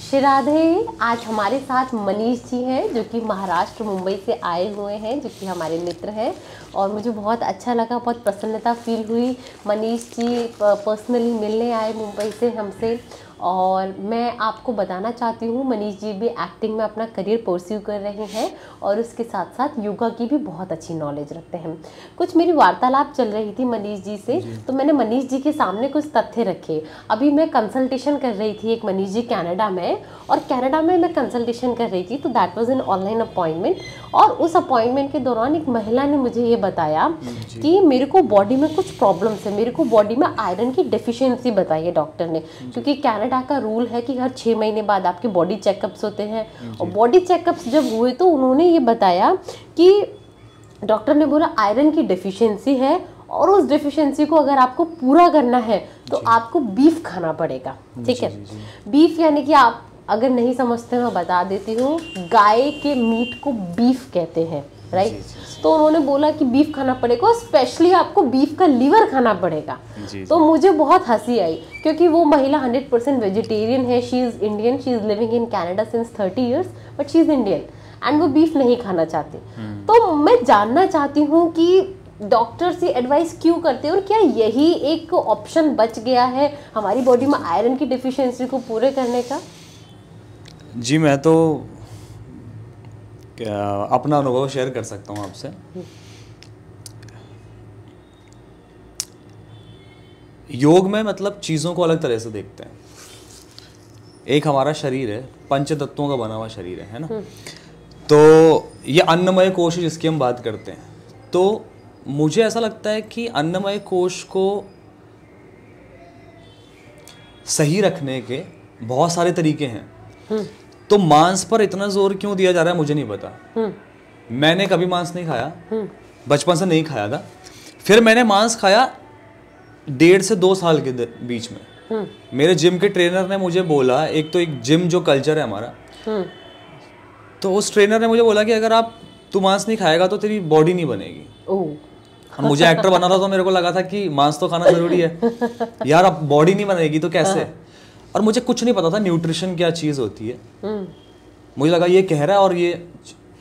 श्री राधे। आज हमारे साथ मनीष जी हैं जो कि महाराष्ट्र मुंबई से आए हुए हैं, जो कि हमारे मित्र हैं और मुझे बहुत अच्छा लगा, बहुत प्रसन्नता फील हुई। मनीष जी पर्सनली मिलने आए मुंबई से हमसे और मैं आपको बताना चाहती हूँ मनीष जी भी एक्टिंग में अपना करियर परस्यू कर रहे हैं और उसके साथ साथ योगा की भी बहुत अच्छी नॉलेज रखते हैं। कुछ मेरी वार्तालाप चल रही थी मनीष जी से, तो मैंने मनीष जी के सामने कुछ तथ्य रखे। अभी मैं कंसल्टेशन कर रही थी एक मनीष जी कनाडा में, और कनाडा में मैं कंसल्टेशन कर रही थी, तो that was an online appointment. और उस अपॉइंटमेंट के दौरान एक महिला ने मुझे ये बताया कि मेरे को बॉडी में कुछ प्रॉब्लम्स है, मेरे को बॉडी में आयरन की डेफिशिएंसी बताई है डॉक्टर ने, क्योंकि कनाडा का रूल है कि हर 6 महीने बाद आपके बॉडी चेकअप्स होते हैं। और बॉडी चेकअप्स जब हुए तो उन्होंने ये बताया कि डॉक्टर ने बोला आयरन की डेफिशिएंसी है और उस डेफिशिएंसी को अगर आपको पूरा करना है तो आपको बीफ खाना पड़ेगा। ठीक है, बीफ यानी कि आप अगर नहीं समझते मैं बता देती हूँ, गाय के मीट को बीफ कहते हैं, राइट। तो उन्होंने बोला कि बीफ खाना पड़ेगा और स्पेशली आपको बीफ का लीवर खाना पड़ेगा। तो मुझे बहुत हंसी आई क्योंकि वो महिला 100% वेजिटेरियन है। She is Indian, she is living in Canada since 30 years, but she is Indian and वो बीफ नहीं खाना चाहती। तो मैं जानना चाहती हूँ कि डॉक्टर से एडवाइस क्यों करते हैं और क्या यही एक ऑप्शन बच गया है हमारी बॉडी में आयरन की डिफिशियंसी को पूरे करने का? जी, मैं तो अपना अनुभव शेयर कर सकता हूँ आपसे। योग में मतलब चीज़ों को अलग तरह से देखते हैं। एक हमारा शरीर है, पंच तत्वों का बना हुआ शरीर है ना। तो ये अन्नमय कोश है जिसकी हम बात करते हैं। तो मुझे ऐसा लगता है कि अन्नमय कोश को सही रखने के बहुत सारे तरीके हैं। तो मांस पर इतना जोर क्यों दिया जा रहा है मुझे नहीं पता। मैंने कभी मांस नहीं खाया, बचपन से नहीं खाया था। फिर मैंने मांस खाया 1.5 से 2 साल के बीच में। मेरे जिम के ट्रेनर ने मुझे बोला, एक तो एक जिम जो कल्चर है हमारा, तो उस ट्रेनर ने मुझे बोला कि अगर तू मांस नहीं खाएगा तो तेरी बॉडी नहीं बनेगी। मुझे एक्टर बनना था तो मेरे को लगा था कि मांस तो खाना जरूरी है यार, अब बॉडी नहीं बनेगी तो कैसे। और मुझे कुछ नहीं पता था न्यूट्रिशन क्या चीज़ होती है। मुझे लगा ये कह रहा है और ये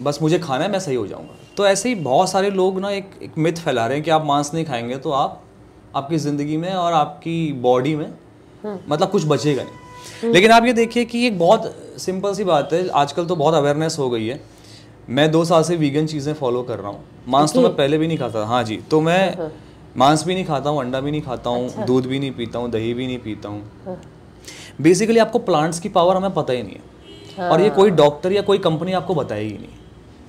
बस मुझे खाना है, मैं सही हो जाऊंगा। तो ऐसे ही बहुत सारे लोग ना एक मिथ फैला रहे हैं कि आप मांस नहीं खाएंगे तो आपकी ज़िंदगी में और आपकी बॉडी में मतलब कुछ बचेगा नहीं। लेकिन आप ये देखिए कि एक बहुत सिंपल सी बात है, आजकल तो बहुत अवेयरनेस हो गई है। मैं 2 साल से वीगन चीज़ें फॉलो कर रहा हूँ। मांस तो मैं पहले भी नहीं खाता था। हाँ जी, तो मैं मांस भी नहीं खाता हूँ, अंडा भी नहीं खाता हूँ, दूध भी नहीं पीता हूँ, दही भी नहीं पीता हूँ। बेसिकली आपको प्लांट्स की पावर हमें पता ही नहीं है। और ये कोई डॉक्टर या कोई कंपनी आपको बताएगी नहीं,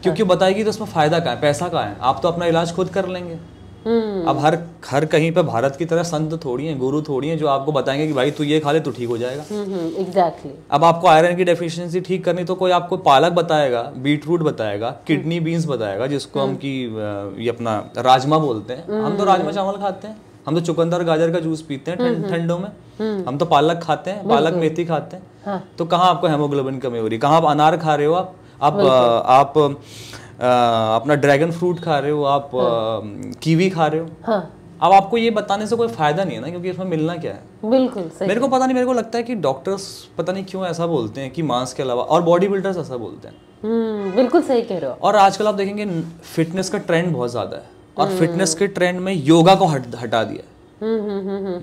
क्योंकि बताएगी तो उसमें फ़ायदा कहाँ है, पैसा कहाँ है। आप तो अपना इलाज खुद कर लेंगे। अब हर कहीं पे भारत की तरह संत थोड़ी हैं, गुरु थोड़ी हैं जो आपको बताएंगे कि भाई तू ये खा ले तो ठीक हो जाएगा। एग्जैक्टली। अब आपको आयरन की डेफिशिएंसी ठीक करनी तो कोई आपको पालक बताएगा, बीटरूट बताएगा, किडनी बीन्स बताएगा, जिसको हम की ये अपना राजमा बोलते हैं। हम तो राजमा चावल खाते हैं, हम तो चुकंदर गाजर का जूस पीते हैं ठंडों में। हम तो पालक खाते हैं, पालक मेथी खाते हैं। तो कहाँ आपको हेमोग्लोबिन कमी हो रही, कहाँ आप अनार खा रहे हो, आप अपना ड्रैगन फ्रूट खा रहे हो, आप कीवी खा रहे हो। अब आपको ये बताने से कोई फायदा नहीं है ना, क्योंकि इसमें मिलना क्या है। बिल्कुल सही। मेरे को पता नहीं, मेरे को लगता है कि डॉक्टर्स पता नहीं क्यों ऐसा बोलते हैं कि मांस के अलावा, और बॉडी बिल्डर्स ऐसा बोलते हैं। बिल्कुल सही कह रहे हो। और आजकल आप देखेंगे फिटनेस का ट्रेंड बहुत ज्यादा है, और फिटनेस के ट्रेंड में योगा को हटा दिया।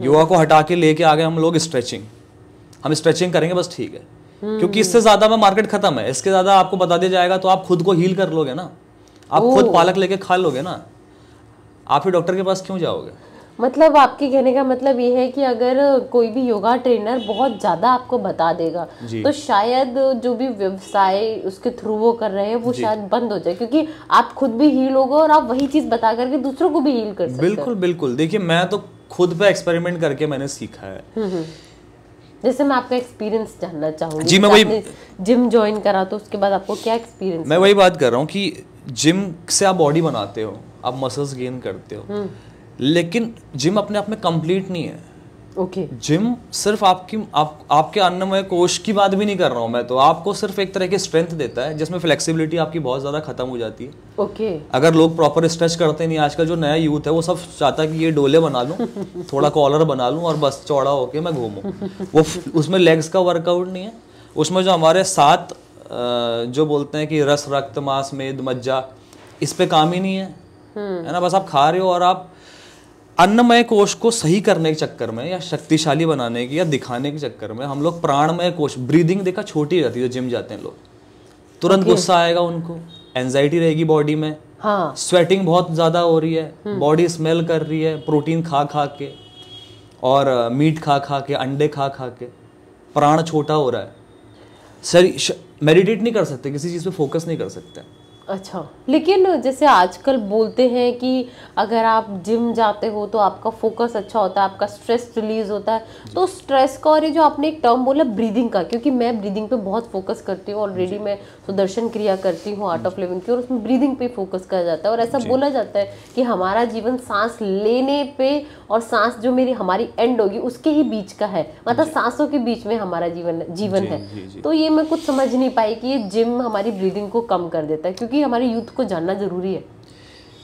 योगा को हटा के लेके आ गए हम लोग स्ट्रेचिंग। हम स्ट्रेचिंग करेंगे बस, ठीक है, क्योंकि इससे ज्यादा में मार्केट खत्म है। इसके ज्यादा आपको बता दिया जाएगा तो आप खुद को हील कर लोगे ना, आप खुद पालक लेके खा लोगे ना, आप ही डॉक्टर के पास क्यों जाओगे। मतलब आपके कहने का मतलब ये है कि अगर कोई भी योगा ट्रेनर बहुत ज़्यादा आपको बता देगा तो शायद जो भी व्यवसाय उसके थ्रू वो कर रहे हैं वो शायद बंद हो जाए, क्योंकि आप खुद भी हील होगे और आप वही चीज़ बता करके दूसरों को भी हील कर सकते हैं। बिल्कुल बिल्कुल। देखिए, मैं तो खुद पे एक्सपेरिमेंट करके मैंने सीखा है। जैसे मैं आपका एक्सपीरियंस जानना चाहूँगी। जी, मैं वही जिम ज्वाइन करा तो उसके बाद आपको क्या एक्सपीरियंस? मैं वही बात कर रहा हूँ कि जिम से आप बॉडी बनाते हो, आप मसल्स गेन करते हो, लेकिन जिम अपने आप में कंप्लीट नहीं है। जिम सिर्फ आपके अन्नमय कोश की बात भी नहीं कर रहा हूँ मैं, तो आपको सिर्फ एक तरह की स्ट्रेंथ देता है जिसमें फ्लेक्सिबिलिटी आपकी बहुत ज्यादा खत्म हो जाती है। अगर लोग प्रॉपर स्ट्रेच करते नहीं, आजकल जो नया यूथ है वो सब चाहता है कि ये डोले बना लूं, थोड़ा कॉलर बना लूं और बस चौड़ा होके मैं घूमूं। वो उसमें लेग्स का वर्कआउट नहीं है, उसमें जो हमारे 7 जो बोलते हैं कि रस, रक्त, मांस, मेद, मज्जा, इस पे काम ही नहीं है ना। बस आप खा रहे हो और आप अन्नमय कोश को सही करने के चक्कर में या शक्तिशाली बनाने की या दिखाने के चक्कर में हम लोग प्राणमय कोश, ब्रीदिंग देखा छोटी रहती है। जो जिम जाते हैं लोग, तुरंत गुस्सा आएगा उनको, एंजाइटी रहेगी बॉडी में, हाँ, स्वेटिंग बहुत ज्यादा हो रही है, बॉडी स्मेल कर रही है, प्रोटीन खा खा के और मीट खा खा के, अंडे खा खा के प्राण छोटा हो रहा है। शरीर मेडिटेट नहीं कर सकते, किसी चीज पे फोकस नहीं कर सकते। अच्छा, लेकिन जैसे आजकल बोलते हैं कि अगर आप जिम जाते हो तो आपका फोकस अच्छा होता है, आपका स्ट्रेस रिलीज होता है। तो स्ट्रेस का, और ये जो आपने एक टर्म बोला ब्रीदिंग का, क्योंकि मैं ब्रीदिंग पे बहुत फोकस करती हूँ, ऑलरेडी मैं सुदर्शन क्रिया करती हूँ आर्ट ऑफ लिविंग की, और उसमें ब्रीदिंग पे फोकस करा जाता है। और ऐसा बोला जाता है कि हमारा जीवन सांस लेने पे और सांस जो हमारी एंड होगी उसके ही बीच का है, मतलब सांसों के बीच में हमारा जीवन है। तो ये मैं कुछ समझ नहीं पाई कि ये जिम हमारी ब्रीदिंग को कम कर देता है, क्योंकि हमारे यूथ को जानना जरूरी है।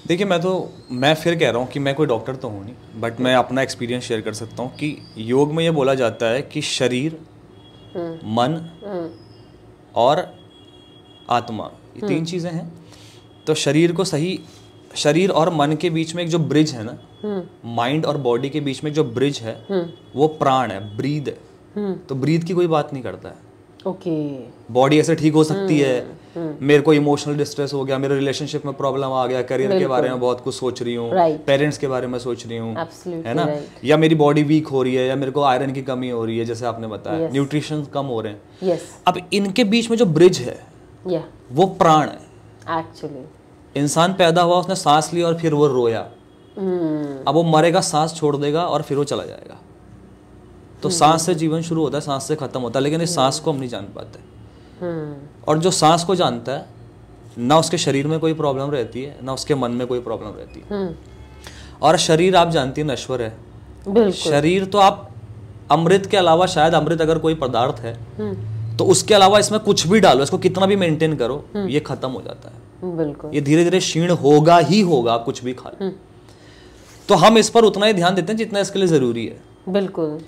देखिए, मैं फिर कह रहा हूँ कि मैं कोई डॉक्टर तो हूँ नहीं, बट मैं अपना एक्सपीरियंस शेयर कर सकता हूँ कि योग में ये बोला जाता है कि शरीर, मन और आत्मा, ये 3 चीजें हैं। तो शरीर और मन के बीच में एक जो ब्रिज है ना, माइंड और बॉडी के बीच में जो ब्रिज है, वो प्राण है, ब्रीद है। तो ब्रीद की कोई बात नहीं करता है। ओके, बॉडी ऐसे ठीक हो सकती है। मेरे को इमोशनल डिस्ट्रेस हो गया, मेरे रिलेशनशिप में प्रॉब्लम आ गया, करियर के बारे में बहुत कुछ सोच रही हूँ, पेरेंट्स के बारे में सोच रही हूँ, है ना, या मेरी बॉडी वीक हो रही है, या मेरे को आयरन की कमी हो रही है, जैसे आपने बताया, न्यूट्रिशन कम हो रहे हैं। अब इनके बीच में जो ब्रिज है वो प्राण है। एक्चुअली इंसान पैदा हुआ, उसने सांस ली और फिर वो रोया, अब वो मरेगा, सांस छोड़ देगा और फिर वो चला जाएगा। तो सांस से जीवन शुरू होता है, सांस से खत्म होता है, लेकिन इस सांस को हम नहीं जान पाते। और जो सांस को जानता है, ना उसके शरीर में कोई प्रॉब्लम रहती है, ना उसके मन में कोई प्रॉब्लम रहती है। और शरीर आप जानती हैं नश्वर है। शरीर तो आप अमृत के अलावा, शायद अमृत अगर कोई पदार्थ है तो उसके अलावा इसमें कुछ भी डालो, इसको कितना भी मेंटेन करो, ये खत्म हो जाता है। बिल्कुल, ये धीरे धीरे क्षीण होगा ही होगा, आप कुछ भी खा लो। तो हम इस पर उतना ही ध्यान देते हैं जितना इसके लिए जरूरी है। बिल्कुल।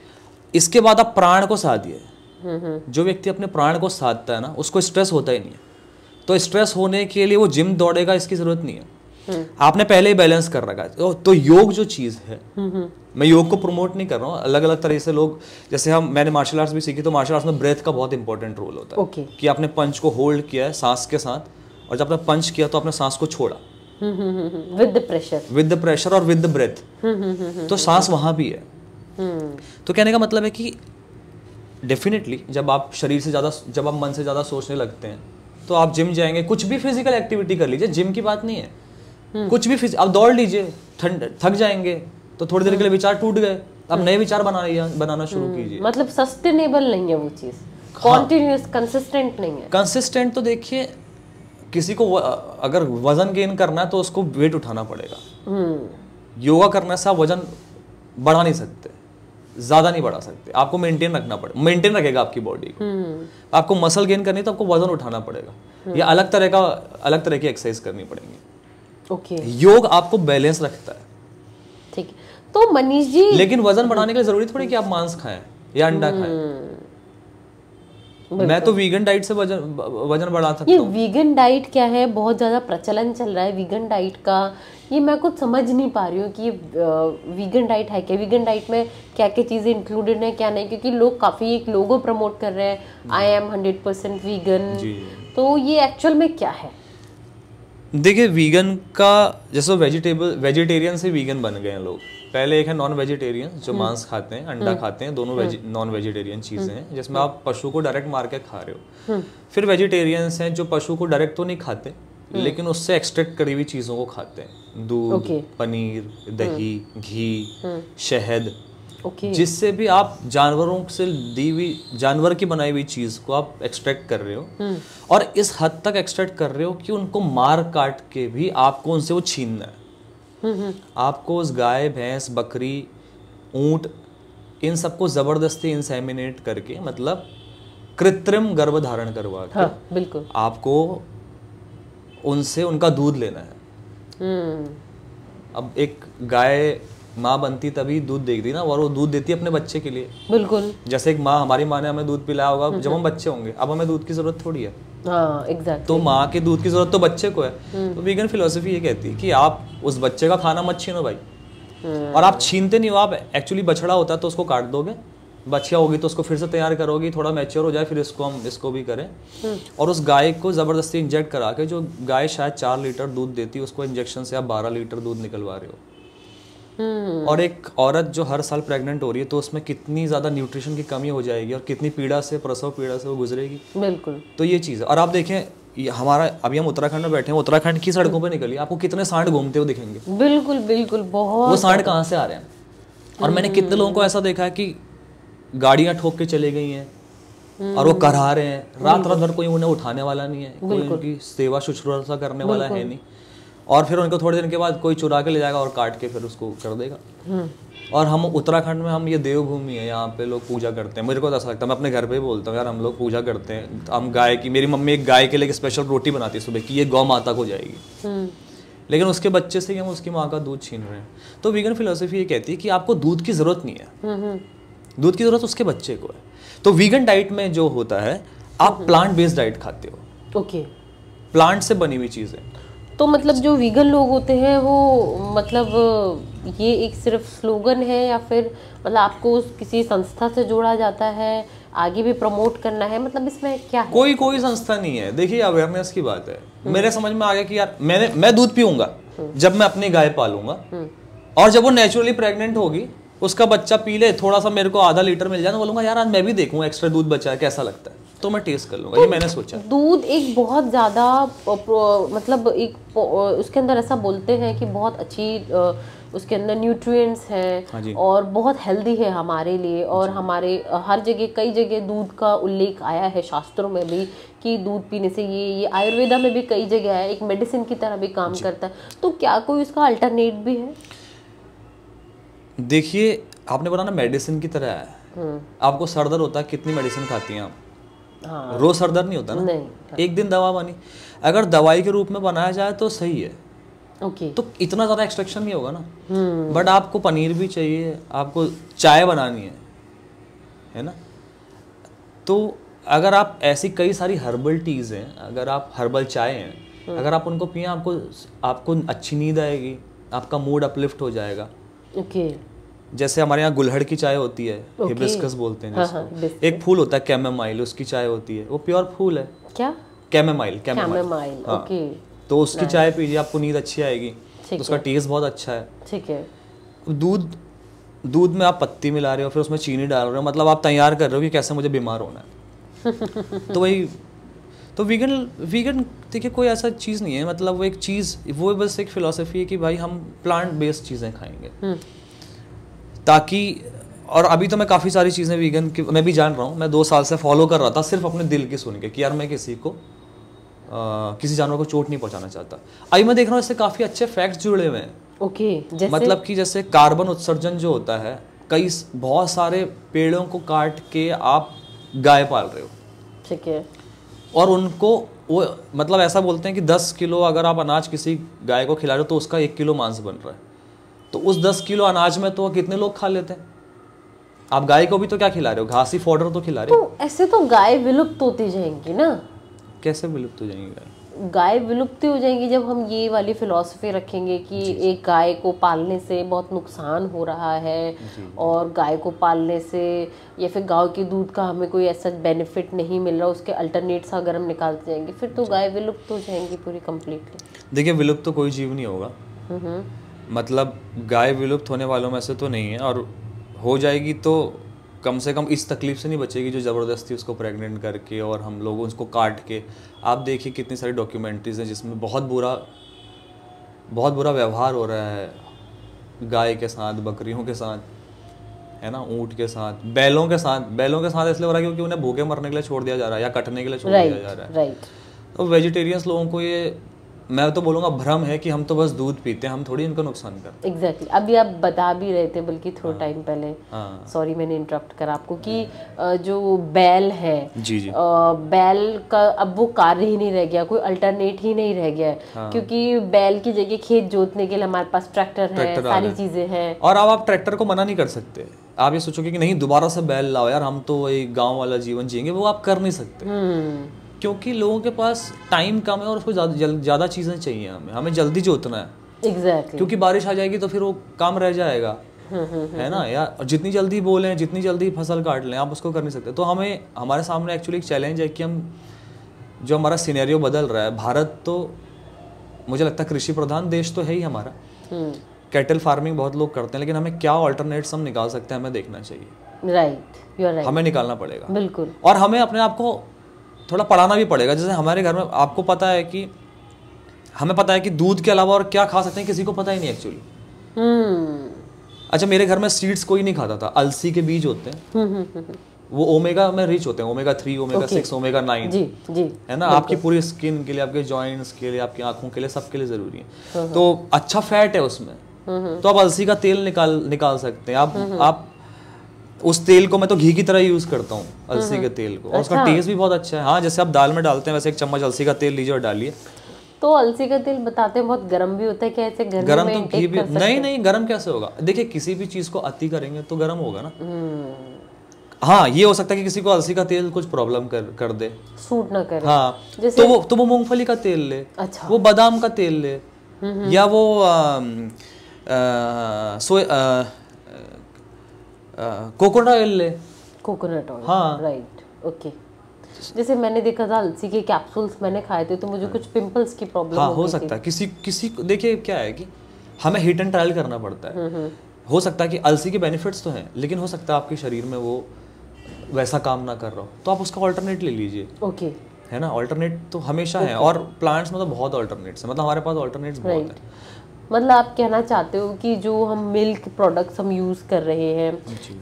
इसके बाद आप प्राण को साधिए। जो व्यक्ति अपने प्राण को साधता है ना, उसको स्ट्रेस होता ही नहीं है। तो स्ट्रेस होने के लिए वो जिम दौड़ेगा, इसकी जरूरत नहीं है। आपने पहले ही बैलेंस कर रखा है। तो योग जो चीज है, मैं योग को प्रमोट नहीं कर रहा हूँ। अलग अलग तरह से लोग, जैसे मैंने मार्शल आर्ट्स भी सीखी, तो मार्शल आर्ट्स में ब्रेथ का बहुत इंपॉर्टेंट रोल होता है। कि आपने पंच को होल्ड किया है सांस के साथ, और जब आपने पंच किया तो आपने सांस को छोड़ा विद द प्रेशर और विद द ब्रेथ। तो सांस वहां भी है। तो कहने का मतलब है कि डेफिनेटली जब आप जब आप मन से ज्यादा सोचने लगते हैं तो आप जिम जाएंगे, कुछ भी फिजिकल एक्टिविटी कर लीजिए, जिम की बात नहीं है, कुछ भी आप दौड़ लीजिए, थक जाएंगे तो थोड़ी देर के लिए विचार टूट गए, अब नए विचार बनाना शुरू कीजिए। मतलब सस्टेनेबल नहीं है वो चीज, कॉन्टिन्यूअस, कंसिस्टेंट नहीं है। कंसिस्टेंट तो देखिए, किसी को अगर वजन गेन करना है तो उसको वेट उठाना पड़ेगा। योगा करने से आप वजन बढ़ा नहीं सकते, ज्यादा नहीं बढ़ा सकते, आपको मेंटेन रखना पड़ेगा, मेंटेन रखेगा आपकी बॉडी को। आपको मसल गेन करनी है तो आपको वजन उठाना पड़ेगा, या अलग तरह की एक्सरसाइज करनी पड़ेंगी। योग आपको बैलेंस रखता है। ठीक है, तो मनीष जी, लेकिन वजन बढ़ाने के लिए जरूरी थोड़ी कि आप मांस खाएं या अंडा खाएं। मैं तो वीगन डाइट से वजन बढ़ा सकता हूं। ये वीगन डाइट क्या है? बहुत ज्यादा प्रचलन चल रहा है वीगन डाइट का। ये मैं कुछ समझ नहीं पा रही हूँ कि वीगन डाइट है क्या, वीगन डाइट में क्या क्या चीज़ें इंक्लूडेड है क्या नहीं, क्योंकि लोग काफ़ी एक लोगो प्रमोट कर रहे हैं, आई एम 100% वीगन। तो ये एक्चुअल में क्या है? देखिए, वीगन का जैसे वेजिटेरियन से वीगन बन गए हैं लोग। पहले एक है नॉन वेजिटेरियन, जो मांस खाते हैं, अंडा खाते हैं, दोनों नॉन वेजिटेरियन चीजें हैं, जिसमें आप पशु को डायरेक्ट मार के खा रहे हो। फिर वेजिटेरियंस हैं जो पशु को डायरेक्ट तो नहीं खाते, लेकिन उससे एक्सट्रैक्ट करी हुई चीजों को खाते हैं, दूध, पनीर, दही, घी, शहद, जिससे भी आप जानवरों से दी हुई, जानवर की बनाई हुई चीज को आप एक्सट्रैक्ट कर रहे हो, और इस हद तक एक्सट्रैक्ट कर रहे हो कि उनको मार काट के भी आपको उनसे वो छीनना है। आपको उस गाय, भैंस, बकरी, ऊंट, इन सबको जबरदस्ती इंसेमिनेट करके, मतलब कृत्रिम गर्भ धारण करवा के, बिल्कुल, आपको उनसे उनका दूध लेना है। अब एक गाय माँ बनती तभी दूध देती ना, और वो दूध देती है अपने बच्चे के लिए। बिल्कुल। जैसे एक माँ, हमारी माँ ने हमें दूध पिलाया होगा जब हम बच्चे होंगे, अब हमें दूध की जरूरत थोड़ी है। हाँ एग्जैक्टली। तो माँ के दूध की जरूरत तो बच्चे को है। तो वीगन फिलोसफी ये कहती है कि आप उस बच्चे का खाना मत छीनो भाई, और आप छीनते नहीं हो, आप एक्चुअली बछड़ा होता है तो उसको काट दोगे, बच्चियाँ होगी तो उसको फिर से तैयार करोगी, थोड़ा मैच्योर हो जाए फिर इसको भी करें, और उस गाय को ज़बरदस्ती इंजेक्ट करा के, जो गाय शायद 4 लीटर दूध देती है उसको इंजेक्शन से आप 12 लीटर दूध निकलवा रहे हो। और एक औरत जो हर साल प्रेग्नेंट हो रही है तो उसमें कितनी ज़्यादा न्यूट्रिशन की कमी हो जाएगी और कितनी पीड़ा से, प्रसव पीड़ा से वो गुजरेगी। बिल्कुल। तो ये चीज़ है। और आप देखें हमारा, अभी हम उत्तराखंड में बैठे हैं, उत्तराखंड की सड़कों पे निकलिए, आपको कितने सांड घूमते हुए दिखेंगे। बिल्कुल बिल्कुल, बहुत। वो सांड कहाँ से आ रहे हैं? और मैंने कितने लोगों को ऐसा देखा है कि गाड़ियां ठोक के चले गई हैं और वो करा रहे हैं, रात रात भर कोई उन्हें उठाने वाला नहीं है, कोई उनकी सेवा शुश्रूषा करने वाला है नहीं, और फिर उनको थोड़े दिन के बाद कोई चुरा के ले जाएगा और काट के फिर उसको कर देगा। और हम उत्तराखंड में, हम ये देवभूमि है, यहाँ पे लोग पूजा करते हैं। मेरे को तो ऐसा लगता है, मैं अपने घर पे ही बोलता हूँ यार हम लोग पूजा करते हैं, हम गाय की, मेरी मम्मी एक गाय के लिए स्पेशल रोटी बनाती है सुबह की, ये गौ माता को जाएगी, लेकिन उसके बच्चे से ही हम उसकी माँ का दूध छीन रहे हैं। तो वीगन फिलोसफी ये कहती है कि आपको दूध की जरूरत नहीं है, दूध की जरूरत उसके बच्चे को है। तो वीगन डाइट में जो होता है, आप प्लांट बेस्ड डाइट खाते हो। ओके। प्लांट से बनी हुई चीजें। तो मतलब जो वीगन लोग होते हैं वो, मतलब ये एक सिर्फ स्लोगन है या फिर मतलब आपको किसी संस्था से जोड़ा जाता है, आगे भी प्रमोट करना है, मतलब इसमें क्या है? कोई संस्था नहीं है। देखिए अवेयरनेस की बात है। मेरे समझ में आ गया कि यार मैं दूध पीऊंगा जब मैं अपनी गाय पालूंगा, और जब वो नेचुरली प्रेग्नेंट होगी, उसका बच्चा पी ले, थोड़ा सा मेरे को आधा लीटर मिल जाए, तो बोलूंगा यार आज मैं भी देखूं एक्स्ट्रा दूध बचा है कैसा लगता है, तो मैं टेस्ट कर लूंगा। ये मैंने सोचा। दूध एक बहुत ज़्यादा मतलब एक उसके अंदर ऐसा बोलते हैं कि बहुत अच्छी उसके अंदर न्यूट्रिएंट्स हैं। हाँ जी। और बहुत हेल्दी है हमारे लिए, और हमारे हर जगह, कई जगह दूध का उल्लेख आया है शास्त्रों में भी कि दूध पीने से ये आयुर्वेदा में भी कई जगह है, एक मेडिसिन की तरह भी काम करता है। तो क्या कोई उसका अल्टरनेट भी है? देखिए आपने बोला ना मेडिसिन की तरह है, आपको सर दर्द होता है, कितनी मेडिसिन खाती हैं आप? हाँ। रोज सर दर्द नहीं होता ना, नहीं। एक दिन दवा बनी, अगर दवाई के रूप में बनाया जाए तो सही है। ओके। तो इतना ज़्यादा एक्सट्रैक्शन नहीं होगा ना। बट आपको पनीर भी चाहिए, आपको चाय बनानी है ना। तो अगर आप ऐसी कई सारी हर्बल टीज हैं, अगर आप हर्बल चाय हैं, अगर आप उनको पिए, आपको अच्छी नींद आएगी, आपका मूड अपलिफ्ट हो जाएगा। ओके। जैसे हमारे यहाँ गुलहड़ की चाय होती है, हिबिस्कस बोलते हैं जिसको। हाँ, एक फूल होता है कैमेमाइल, उसकी चाय होती है, वो प्योर फूल है। क्या? कैमेमाइल। हाँ। ओके। तो उसकी चाय पीजिए, आपको नींद अच्छी आएगी, उसका टेस्ट बहुत अच्छा है। ठीक है। दूध में आप पत्ती मिला रहे हो, फिर उसमें चीनी डाल रहे हो, मतलब आप तैयार कर रहे हो कि कैसे मुझे बीमार होना है। तो वही, तो वीगन देखिए कोई ऐसा चीज़ नहीं है, मतलब वो एक चीज़, वो बस एक फिलॉसफी है कि भाई हम प्लांट बेस्ड चीज़ें खाएंगे ताकि, और अभी तो मैं काफ़ी सारी चीज़ें वीगन की मैं भी जान रहा हूँ, मैं 2 साल से फॉलो कर रहा था सिर्फ अपने दिल की सुन के कि यार मैं किसी जानवर को चोट नहीं पहुंचाना चाहता। अभी मैं देख रहा हूँ इससे काफ़ी अच्छे फैक्ट्स जुड़े हुए हैं। ओके। जैसे मतलब कि जैसे कार्बन उत्सर्जन जो होता है, बहुत सारे पेड़ों को काट के आप गाय पाल रहे हो। ठीक है। और उनको वो मतलब ऐसा बोलते हैं कि 10 किलो अगर आप अनाज किसी गाय को खिला रहे हो तो उसका 1 किलो मांस बन रहा है। तो उस 10 किलो अनाज में तो कितने लोग खा लेते हैं? आप गाय को भी तो क्या खिला रहे हो? घासी फॉडर तो खिला रहे हो। तो ऐसे तो गाय विलुप्त होती जाएंगी ना। कैसे विलुप्त हो जाएंगी गाय? गाय विलुप्त हो जाएंगी जब हम ये वाली फिलॉसफी रखेंगे कि एक गाय को पालने से बहुत नुकसान हो रहा है, और गाय को पालने से या फिर गाय के दूध का हमें कोई ऐसा बेनिफिट नहीं मिल रहा, उसके अल्टरनेट्स अगर हम निकालते जाएंगे फिर तो गाय विलुप्त हो जाएंगी पूरी कम्प्लीटली। देखिए विलुप्त तो कोई जीव नहीं होगा, मतलब गाय विलुप्त होने वालों में से तो नहीं है, और हो जाएगी तो कम से कम इस तकलीफ से नहीं बचेगी जो ज़बरदस्ती उसको प्रेग्नेंट करके और हम लोग उसको काट के। आप देखिए कितनी सारी डॉक्यूमेंट्रीज हैं जिसमें बहुत बुरा व्यवहार हो रहा है गाय के साथ, बकरियों के साथ, है ना, ऊँट के साथ, बैलों के साथ इसलिए हो रहा है क्योंकि उन्हें भूखे मरने के लिए छोड़ दिया जा रहा है या कटने के लिए छोड़ दिया जा रहा है। राइट। तो वेजिटेरियंस लोगों को ये मैं तो बोलूँगा भ्रम है कि हम तो बस दूध पीते हैं, हम थोड़ी इनको नुकसान करते हैं। एग्जैक्टली अभी आप बता भी रहे थे बल्कि थोड़ा टाइम पहले, सॉरी मैंने इंटरप्ट करा आपको, कि जो बैल है, जी जी, बैल का अब वो कार्य ही नहीं रह गया, कोई अल्टरनेट ही नहीं रह गया है, क्योंकि बैल की जगह खेत जोतने के लिए हमारे पास ट्रैक्टर है, सारी चीजें हैं। और अब आप ट्रैक्टर को मना नहीं कर सकते। आप ये सोचोगे कि नहीं दोबारा से बैल लाओ यार, हम तो वही गाँव वाला जीवन जिएंगे, वो आप कर नहीं सकते, क्योंकि लोगों के पास टाइम कम है और उसको ज़्यादा चीज़ें चाहिए। हमें जल्दी जोतना है, एग्जैक्टली क्योंकि बारिश आ जाएगी तो फिर वो काम रह जाएगा, है ना यार। जितनी जल्दी बोलें, जितनी जल्दी फसल काट लें, आप उसको कर नहीं सकते। तो हमें, हमारे सामने एक्चुअली एक चैलेंज है कि हम, जो हमारा सिनेरियो बदल रहा है, भारत तो मुझे लगता है कृषि प्रधान देश तो है ही हमारा, कैटल फार्मिंग बहुत लोग करते हैं, लेकिन हमें क्या ऑल्टरनेट्स हम निकाल सकते हैं, हमें देखना चाहिए। राइट, यू आर राइट, हमें निकालना पड़ेगा बिल्कुल। और हमें अपने आप को थोड़ा पढ़ाना भी पड़ेगा। जैसे हमारे घर में आपको पता है कि, हमें पता है कि दूध के अलावा और क्या खा सकते हैं, किसी को पता ही नहीं एक्चुअली। अच्छा, मेरे घर में सीड्स कोई नहीं खाता था। अलसी के बीज होते हैं, वो ओमेगा में रिच होते हैं, ओमेगा 3, ओमेगा 6, ओमेगा 9, जी जी, है ना। आपकी पूरी स्किन के लिए, आपके जॉइंट्स के लिए, आपकी आंखों के लिए, सबके लिए जरूरी है। तो अच्छा फैट है उसमें, तो आप अलसी का तेल निकाल सकते हैं। आप उस तेल को, मैं तो घी की तरह यूज करता हूँ अलसी के तेल को, और उसका टेस्ट भी बहुत अच्छा है। हाँ, जैसे आप दाल में डालते हैं वैसे एक चम्मच अलसी का तेल लीजिए और डालिए। तो अलसी का तेल बताते हैं बहुत गर्म भी होता है, क्या ऐसे घर गरम में तो घी भी नहीं, गर्म कैसे होगा? देखिए, किसी भी चीज को अति करेंगे तो गर्म होगा ना। हाँ, ये हो सकता है कि किसी को अलसी का तेल कुछ प्रॉब्लम कर दे, सूट ना करे। हाँ, तो वो मूंगफली का तेल ले, अच्छा, वो बादाम का तेल ले, या वो कोकोनट ऑयल ले, कोकोनट ऑयल। हाँ, राइट, ओके। जैसे मैंने देखा था अलसी के कैप्सूल्स मैंने खाए थे, तो मुझे कुछ पिंपल्स की प्रॉब्लम हो सकता है। किसी देखिए क्या है कि हमें हिट एंड ट्रायल करना पड़ता है। हो सकता है कि अलसी के बेनिफिट्स तो हैं, लेकिन हो सकता है आपके शरीर में वो वैसा काम ना कर रहा हो, तो आप उसका ऑल्टरनेट ले लीजिए। ओके, है ना। ऑल्टरनेट तो हमेशा है, और प्लांट्स में तो बहुत ऑल्टरनेट्स है, मतलब हमारे पास ऑल्टरनेट्स बहुत है। मतलब आप कहना चाहते हो कि जो हम मिल्क प्रोडक्ट्स हम यूज़ कर रहे हैं,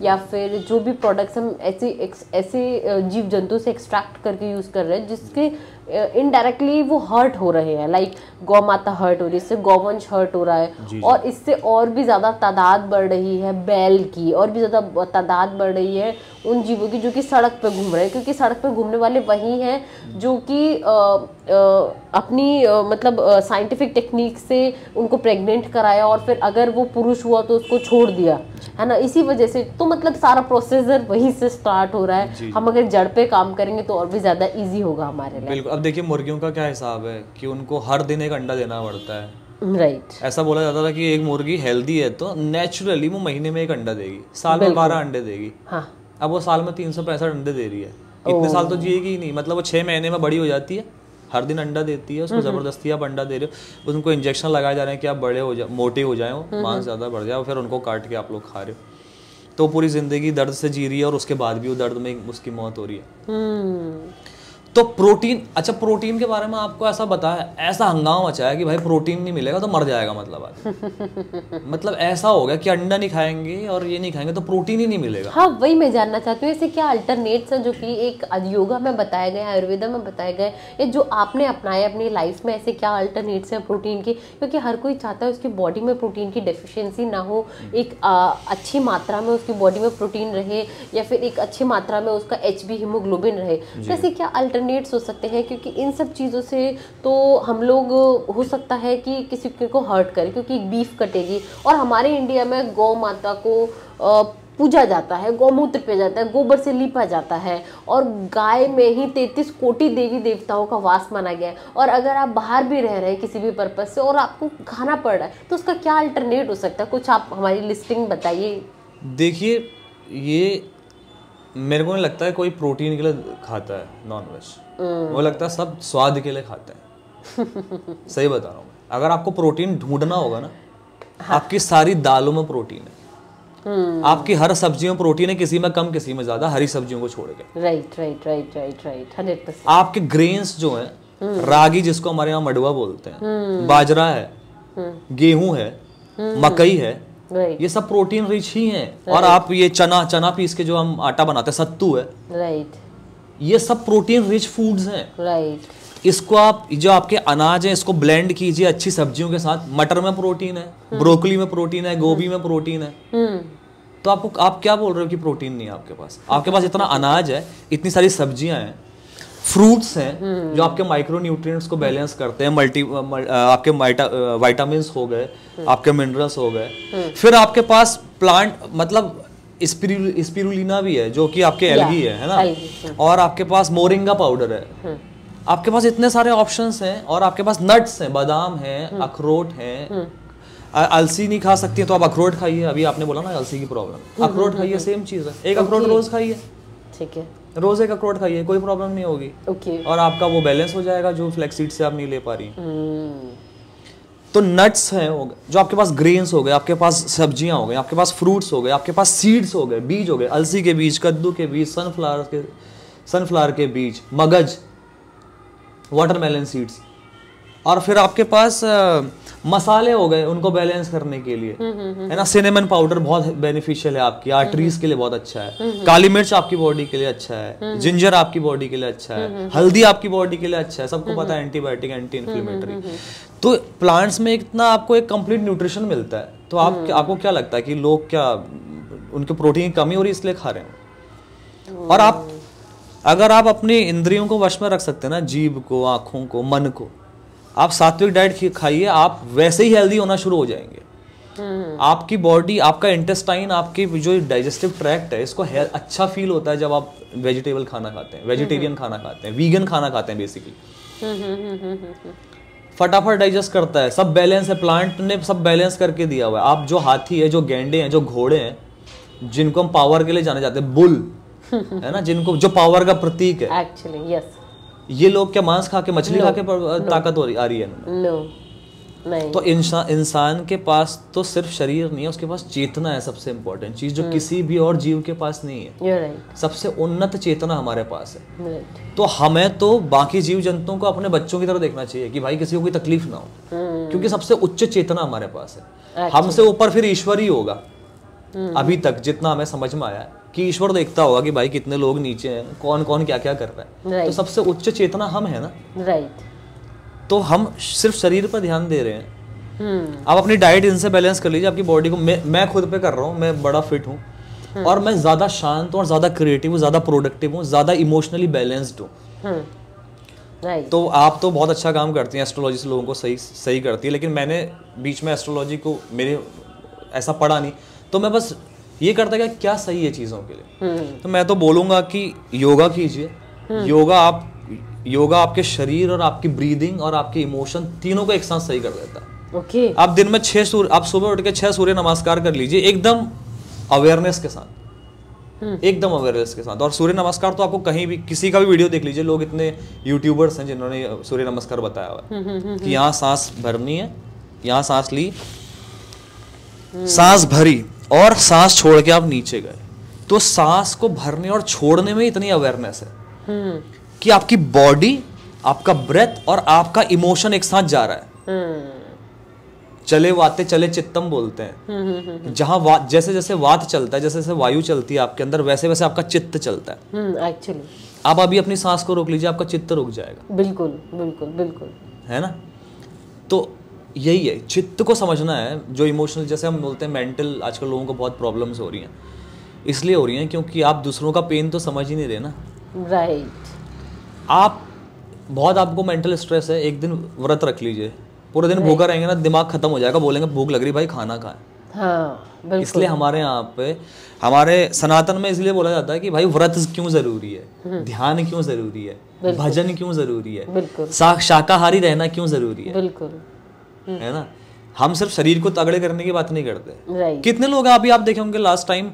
या फिर जो भी प्रोडक्ट्स हम ऐसे जीव जंतु से एक्सट्रैक्ट करके यूज़ कर रहे हैं जिसके इनडायरेक्टली वो हर्ट हो रहे हैं, लाइक गौ माता हर्ट हो रही है, इससे गौवंश हर्ट हो रहा है, और इससे और भी ज़्यादा तादाद बढ़ रही है बैल की, और भी ज़्यादा तादाद बढ़ रही है उन जीवों की जो कि सड़क पे घूम रहे हैं, क्योंकि सड़क पे घूमने वाले वही हैं जो कि अपनी मतलब साइंटिफिक टेक्निक से उनको प्रेग्नेंट कराया, और फिर अगर वो पुरुष हुआ तो उसको छोड़ दिया, है ना। इसी वजह से तो मतलब सारा प्रोसीजर वहीं से स्टार्ट हो रहा है। हम अगर जड़ पे काम करेंगे तो और भी ज़्यादा ईजी होगा हमारे लिए। बिल्कुल। अब देखिए, मुर्गियों का क्या हिसाब है कि उनको हर दिन एक अंडा देना पड़ता है, राइट। ऐसा बोला जाता था कि एक मुर्गी हेल्दी है तो नेचुरली वो महीने में एक अंडा देगी, साल में 12 अंडे देगी। हाँ। अब वो साल में 365 अंडे दे रही है, इतने साल तो जिएगी ही नहीं। मतलब वो 6 महीने में बड़ी हो जाती है, हर दिन अंडा देती है, उसको जबरदस्ती आप अंडा दे रहे हो, उनको इंजेक्शन लगाए जा रहे हैं कि आप बड़े हो जाए, मोटे हो जाए, मांस ज़्यादा बढ़ जाए, फिर उनको काट के आप लोग खा रहे हो। तो पूरी जिंदगी दर्द से जी रही है, और उसके बाद भी वो दर्द में उसकी मौत हो रही है। तो प्रोटीन, अच्छा प्रोटीन के बारे में आपको ऐसा बताया, ऐसा हंगामा मचाया कि भाई प्रोटीन नहीं मिलेगा तो मर जाएगा, मतलब आज मतलब ऐसा हो गया कि अंडा नहीं खाएंगे और ये नहीं खाएंगे तो प्रोटीन ही नहीं मिलेगा। हाँ, वही मैं जानना चाहती हूँ, ऐसे क्या अल्टरनेट्स हैं जो कि एक योगा में बताए गए, आयुर्वेदा में बताए गए, या जो आपने अपनाए अपनी लाइफ में, ऐसे क्या अल्टरनेट्स हैं प्रोटीन के? क्योंकि हर कोई चाहता है उसकी बॉडी में प्रोटीन की डेफिशिएंसी ना हो, एक अच्छी मात्रा में उसकी बॉडी में प्रोटीन रहे, या फिर एक अच्छी मात्रा में उसका HB हीमोग्लोबिन रहे। जैसे क्या अल्टरनेट्स हो सकते हैं? क्योंकि इन सब चीज़ों से तो हम लोग हो सकता है कि किसी को हर्ट करे, क्योंकि बीफ कटेगी, और हमारे इंडिया में गौ माता को पूजा जाता है, गौमूत्र पे जाता है, गोबर से लीपा जाता है, और गाय में ही 33 कोटि देवी देवताओं का वास माना गया है। और अगर आप बाहर भी रह रहे हैं किसी भी पर्पज से और आपको खाना पड़ रहा है, तो उसका क्या अल्टरनेट हो सकता है? कुछ आप हमारी लिस्टिंग बताइए। देखिए, ये मेरे को नहीं लगता है कोई प्रोटीन के लिए खाता है नॉनवेज, वो लगता है सब स्वाद के लिए खाता है। सही बता रहा हूँ। अगर आपको प्रोटीन ढूंढना होगा ना, हाँ, आपकी सारी दालों में प्रोटीन है, आपकी हर सब्जियों में प्रोटीन है, किसी में कम किसी में ज्यादा, हरी सब्जियों को छोड़ के। Right right right right right 100%। आपके ग्रेन्स जो है, रागी जिसको हमारे यहाँ मडुआ बोलते हैं, बाजरा है, गेहूं है, मकई है, ये सब प्रोटीन रिच ही हैं। और आप ये चना पीस के जो हम आटा बनाते हैं, सत्तू है, राइट, ये सब प्रोटीन रिच फूड्स हैं। राइट। इसको आप जो आपके अनाज है इसको ब्लेंड कीजिए अच्छी सब्जियों के साथ। मटर में प्रोटीन है, ब्रोकली में प्रोटीन है, गोभी में प्रोटीन है। तो आप क्या बोल रहे हो कि प्रोटीन नहीं है आपके पास? आपके पास इतना अनाज है, इतनी सारी सब्जियां हैं, फ्रूट्स हैं जो आपके माइक्रो न्यूट्रिएंट्स को बैलेंस करते हैं, आपके विटामिन्स हो गए, आपके मिनरल्स हो गए। फिर आपके पास प्लांट मतलब स्पिरुलिना भी है जो कि आपके एल्गी है ना, और आपके पास मोरिंगा पाउडर है। आपके पास इतने सारे ऑप्शंस हैं, और आपके पास नट्स हैं, बादाम हैं, अखरोट हैं। अलसी नहीं खा सकती है तो आप अखरोट खाइए। अभी आपने बोला ना अलसी की प्रॉब्लम, अखरोट खाइए, सेम चीज है। एक अखरोट रोज खाइए, ठीक है, रोज एक अखरोट खाइए, कोई प्रॉब्लम नहीं होगी। और आपका वो बैलेंस हो जाएगा जो फ्लैक्सीड से आप नहीं ले पा रही। तो नट्स हैं जो आपके पास, ग्रेन्स हो गए, आपके पास सब्जियां हो गई, आपके पास फ्रूट्स हो गए, आपके पास सीड्स हो गए, बीज हो गए, अलसी के बीज, कद्दू के बीज, सनफ्लावर के बीज, मगज, वाटरमेलन सीड्स। और फिर आपके पास मसाले हो गए उनको बैलेंस करने के लिए, है ना। सिनेमन पाउडर बहुत बेनिफिशियल है आपकी आर्टरीज के लिए, बहुत अच्छा है। काली मिर्च आपकी बॉडी के लिए अच्छा है, जिंजर आपकी बॉडी के लिए अच्छा है, हल्दी आपकी बॉडी के लिए अच्छा है, सबको पता है, एंटीबायोटिक, एंटी इन्फ्लेमेटरी। तो प्लांट्स में इतना आपको एक कंप्लीट न्यूट्रिशन मिलता है। तो आपको क्या लगता है कि लोग क्या उनके प्रोटीन की कमी हो रही है इसलिए खा रहे हैं? और अगर आप अपनी इंद्रियों को वश में रख सकते हैं ना, जीभ को, आंखों को, मन को, आप सात्विक डाइट खाइए, आप वैसे ही हेल्दी होना शुरू हो जाएंगे। आपकी बॉडी, आपका इंटेस्टाइन, आपकी जो डाइजेस्टिव ट्रैक्ट है, इसको अच्छा फील होता है जब आप वेजिटेबल खाना खाते हैं, वेजिटेरियन खाना खाते हैं, वीगन खाना खाते हैं बेसिकली। फटाफट डाइजेस्ट करता है, सब बैलेंस है, प्लांट ने सब बैलेंस करके दिया हुआ है। आप जो हाथी है, जो गेंडे हैं, जो घोड़े हैं, जिनको हम पावर के लिए जाने जाते हैं, बुल है ना, जिनको जो पावर का प्रतीक है एक्चुअली, यस। ये लोग क्या मांस खा के, मछली खा के ताकत आ रही है? नहीं। तो इंसान के पास तो सिर्फ शरीर नहीं है, उसके पास चेतना है, सबसे इंपॉर्टेंट चीज जो किसी भी और जीव के पास नहीं है। सबसे उन्नत चेतना हमारे पास है। तो हमें तो बाकी जीव जंतुओं को अपने बच्चों की तरह देखना चाहिए कि भाई किसी को कोई तकलीफ ना हो, क्योंकि सबसे उच्च चेतना हमारे पास है। हमसे ऊपर फिर ईश्वर ही होगा। अभी तक जितना हमें समझ में आया कि ईश्वर देखता होगा कि भाई कितने लोग नीचे हैं, कौन कौन क्या क्या कर रहा है। तो सबसे उच्च चेतना हम है ना, राइट। तो हम सिर्फ शरीर पर ध्यान दे रहे हैं। आप अपनी डाइट इनसे बैलेंस कर लीजिए, आपकी बॉडी को। मैं खुद पे कर रहा हूँ, मैं बड़ा फिट हूँ, और मैं ज्यादा शांत हूँ, और ज्यादा क्रिएटिव हूँ, ज्यादा प्रोडक्टिव हूँ, ज्यादा इमोशनली बैलेंस्ड हूँ। तो आप तो बहुत अच्छा काम करती हैं, एस्ट्रोलॉजी से लोगों को सही करती है। लेकिन मैंने बीच में एस्ट्रोलॉजी को मेरे ऐसा पढ़ा नहीं, तो मैं बस ये करता कि क्या सही है चीज़ों के लिए। तो मैं तो बोलूँगा कि योगा कीजिए। योगा आपके शरीर और आपकी ब्रीदिंग और आपके इमोशन तीनों को एक साथ सही कर देता है। आप दिन में आप सुबह उठ के 6 सूर्य नमस्कार कर लीजिए, एकदम अवेयरनेस के साथ, एकदम अवेयरनेस के साथ। और सूर्य नमस्कार तो आपको कहीं भी, किसी का भी वीडियो देख लीजिए, लोग इतने यूट्यूबर्स हैं जिन्होंने सूर्य नमस्कार बताया हुआ है कि यहाँ सांस भरनी है, यहाँ सांस ली, सांस भरी, और सांस छोड़ के आप नीचे गए। तो सांस को भरने और छोड़ने में इतनी अवेयरनेस है कि आपकी बॉडी, आपका ब्रेथ और आपका इमोशन एक साथ जा रहा है। चले वाते चले चित्तम बोलते हैं। जहां जैसे जैसे वात चलता है, जैसे जैसे वायु चलती है आपके अंदर, वैसे वैसे आपका चित्त चलता है। एक्चुअली आप अभी अपनी सांस को रोक लीजिए, आपका चित्त रुक जाएगा। बिल्कुल बिल्कुल बिल्कुल, है ना। तो यही है, चित्त को समझना है। जो इमोशनल, जैसे हम बोलते हैं मेंटल, आजकल लोगों को बहुत प्रॉब्लम्स हो रही हैं, इसलिए हो रही हैं क्योंकि आप दूसरों का पेन तो समझ ही नहीं रहे ना, राइट। आपको मेंटल स्ट्रेस है, एक दिन व्रत रख लीजिए, पूरे दिन भूखा रहेंगे ना, दिमाग खत्म हो जाएगा, बोलेंगे भूख लग रही भाई, खाना खा। हाँ, इसलिए हमारे यहाँ पे, हमारे सनातन में इसलिए बोला जाता है कि भाई व्रत क्यों जरूरी है, ध्यान क्यों जरूरी है, भजन क्यों जरूरी है, शाकाहारी रहना क्यों जरूरी है, बिल्कुल, है ना। हम सिर्फ शरीर को तगड़े करने की बात नहीं करते। कितने लोग अभी आप देखे होंगे लास्ट टाइम,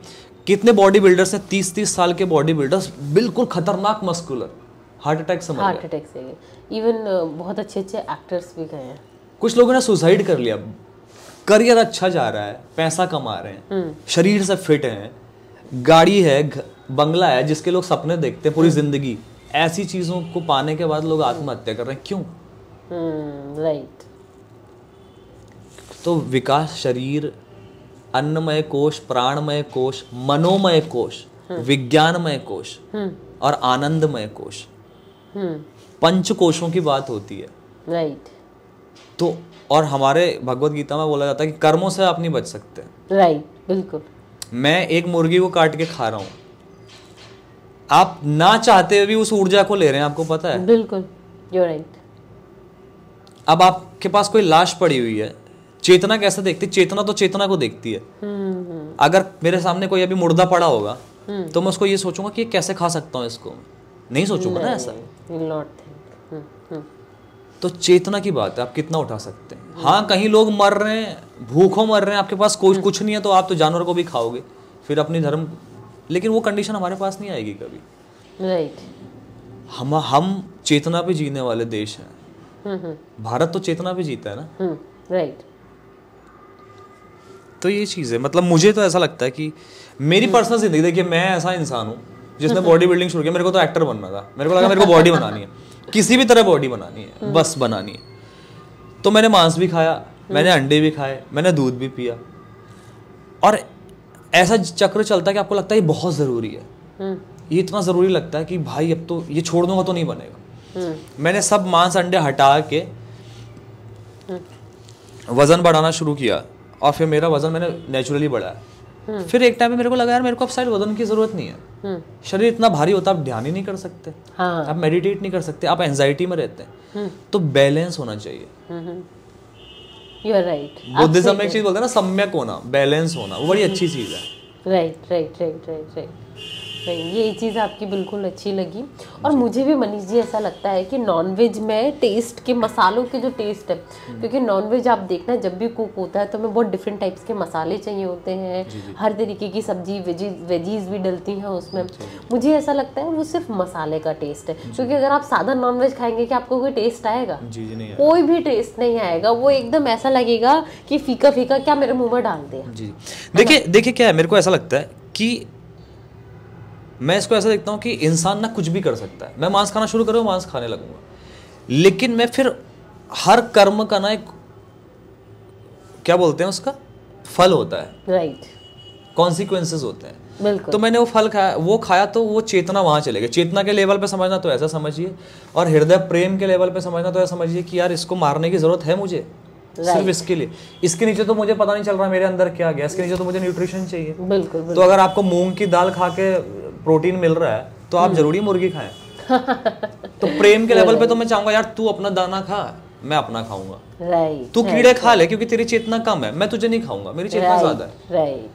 कितने बॉडी बिल्डर्स हैं, 30-30 साल के बॉडी बिल्डर्स, बिल्कुल खतरनाक मस्कुलर, हार्ट अटैक से गए। इवन बहुत अच्छे अच्छे एक्टर्स भी गए हैं। कुछ लोगों ने सुसाइड कर लिया। करियर अच्छा जा रहा है, पैसा कमा रहे हैं, शरीर से फिट हैं, गाड़ी है, बंगला है, जिसके लोग सपने देखते हैं पूरी जिंदगी, ऐसी चीजों को पाने के बाद लोग आत्महत्या कर रहे हैं। क्यों? राइट। तो विकास, शरीर, अन्नमय कोश, प्राणमय कोश, मनोमय कोश, विज्ञानमय कोश और आनंदमय कोश, पंचकोशों की बात होती है, राइट। तो और हमारे भगवत गीता में बोला जाता है कि कर्मों से आप नहीं बच सकते। राइट, बिल्कुल। मैं एक मुर्गी को काट के खा रहा हूँ, आप ना चाहते हुए भी उस ऊर्जा को ले रहे हैं, आपको पता है। बिल्कुल, यू राइट। अब आपके पास कोई लाश पड़ी हुई है, चेतना कैसे देखती? चेतना तो चेतना को देखती है। अगर मेरे सामने कोई अभी मुर्दा पड़ा होगा तो मैं उसको ये सोचूंगा कि कैसे खा सकता हूँ इसको, नहीं सोचूंगा ना ऐसा। तो चेतना की बात है, आप कितना उठा सकते हैं। हाँ, कहीं लोग मर रहे हैं, भूखों मर रहे हैं, आपके पास कोई कुछ नहीं है, तो आप तो जानवर को भी खाओगे फिर अपनी धर्म, लेकिन वो कंडीशन हमारे पास नहीं आएगी कभी। राइट। हम चेतना पे जीने वाले देश हैं। भारत तो चेतना पे जीता है ना। राइट। तो ये चीज़ है, मतलब मुझे तो ऐसा लगता है कि मेरी पर्सनल जिंदगी, देखिए मैं ऐसा इंसान हूँ जिसने बॉडी बिल्डिंग शुरू किया। मेरे को तो एक्टर बनना था, मेरे को लगा मेरे को बॉडी बनानी है, किसी भी तरह बॉडी बनानी है, बस बनानी है। तो मैंने मांस भी खाया, मैंने अंडे भी खाए, मैंने दूध भी पिया, और ऐसा चक्र चलता है कि आपको लगता है ये बहुत ज़रूरी है, ये इतना ज़रूरी लगता है कि भाई अब तो ये छोड़ दूंगा तो नहीं बनेगा। मैंने सब मांस अंडे हटा के वजन बढ़ाना शुरू किया, और फिर मेरा वजन मैंने नेचुरली बढ़ाया। फिर एक टाइम पे मेरे को लगा यार मेरे को अब शायद वजन की जरूरत नहीं है, शरीर इतना भारी होता है, आप ध्यान ही नहीं कर सकते, आप मेडिटेट नहीं कर सकते, आप एंजाइटी में रहते हैं। तो बैलेंस होना चाहिए। You are right. बुद्धिज्म में एक चीज बोलते हैं ना, सम्यक होना, बैलेंस होना, वो बड़ी अच्छी चीज है। Right right right right right. ये चीज़ आपकी बिल्कुल अच्छी लगी। और मुझे भी मनीष जी ऐसा लगता है कि नॉनवेज में टेस्ट के मसालों के जो टेस्ट है, क्योंकि नॉनवेज आप देखना जब भी कुक होता है तो हमें बहुत डिफरेंट टाइप्स के मसाले चाहिए होते हैं, हर तरीके की सब्जी वेजीज भी डलती हैं उसमें। मुझे ऐसा लगता है वो सिर्फ मसाले का टेस्ट है, क्योंकि अगर आप सादा नॉनवेज खाएंगे कि आपको कोई टेस्ट आएगा? कोई भी टेस्ट नहीं आएगा, वो एकदम ऐसा लगेगा कि फीका फीका क्या मेरे मुंह में डाल दिया। देखिए क्या है, मेरे को ऐसा लगता है कि मैं इसको ऐसा देखता हूँ कि इंसान ना कुछ भी कर सकता है। मैं मांस खाना शुरू करूँ, मांस खाने लगूंगा, लेकिन मैं फिर हर कर्म का ना एक क्या बोलते हैं उसका फल होता है, राइट, कॉन्सिक्वेंसेस होते हैं। बिल्कुल। तो मैंने वो खाया तो वो चेतना वहां चले गई। चेतना के लेवल पे समझना तो ऐसा समझिए, और हृदय प्रेम के लेवल पे समझना तो ऐसा समझिए कि यार इसको मारने की जरूरत है मुझे, सिर्फ इसके लिए। इसके नीचे तो मुझे पता नहीं चल रहा मेरे अंदर क्या गया, इसके नीचे तो मुझे न्यूट्रिशन चाहिए। बिल्कुल। तो अगर आपको मूंग की दाल खा के प्रोटीन मिल रहा है तो आप जरूरी मुर्गी खाएं। तो प्रेम के लेवल पे तो मैं चाहूंगा यार तू अपना दाना खा, मैं अपना खाऊंगा। राइट। तू कीड़े खा ले क्योंकि तेरी चेतना कम है, मैं तुझे नहीं खाऊंगा, मेरी चेतना ज्यादा है। राइट।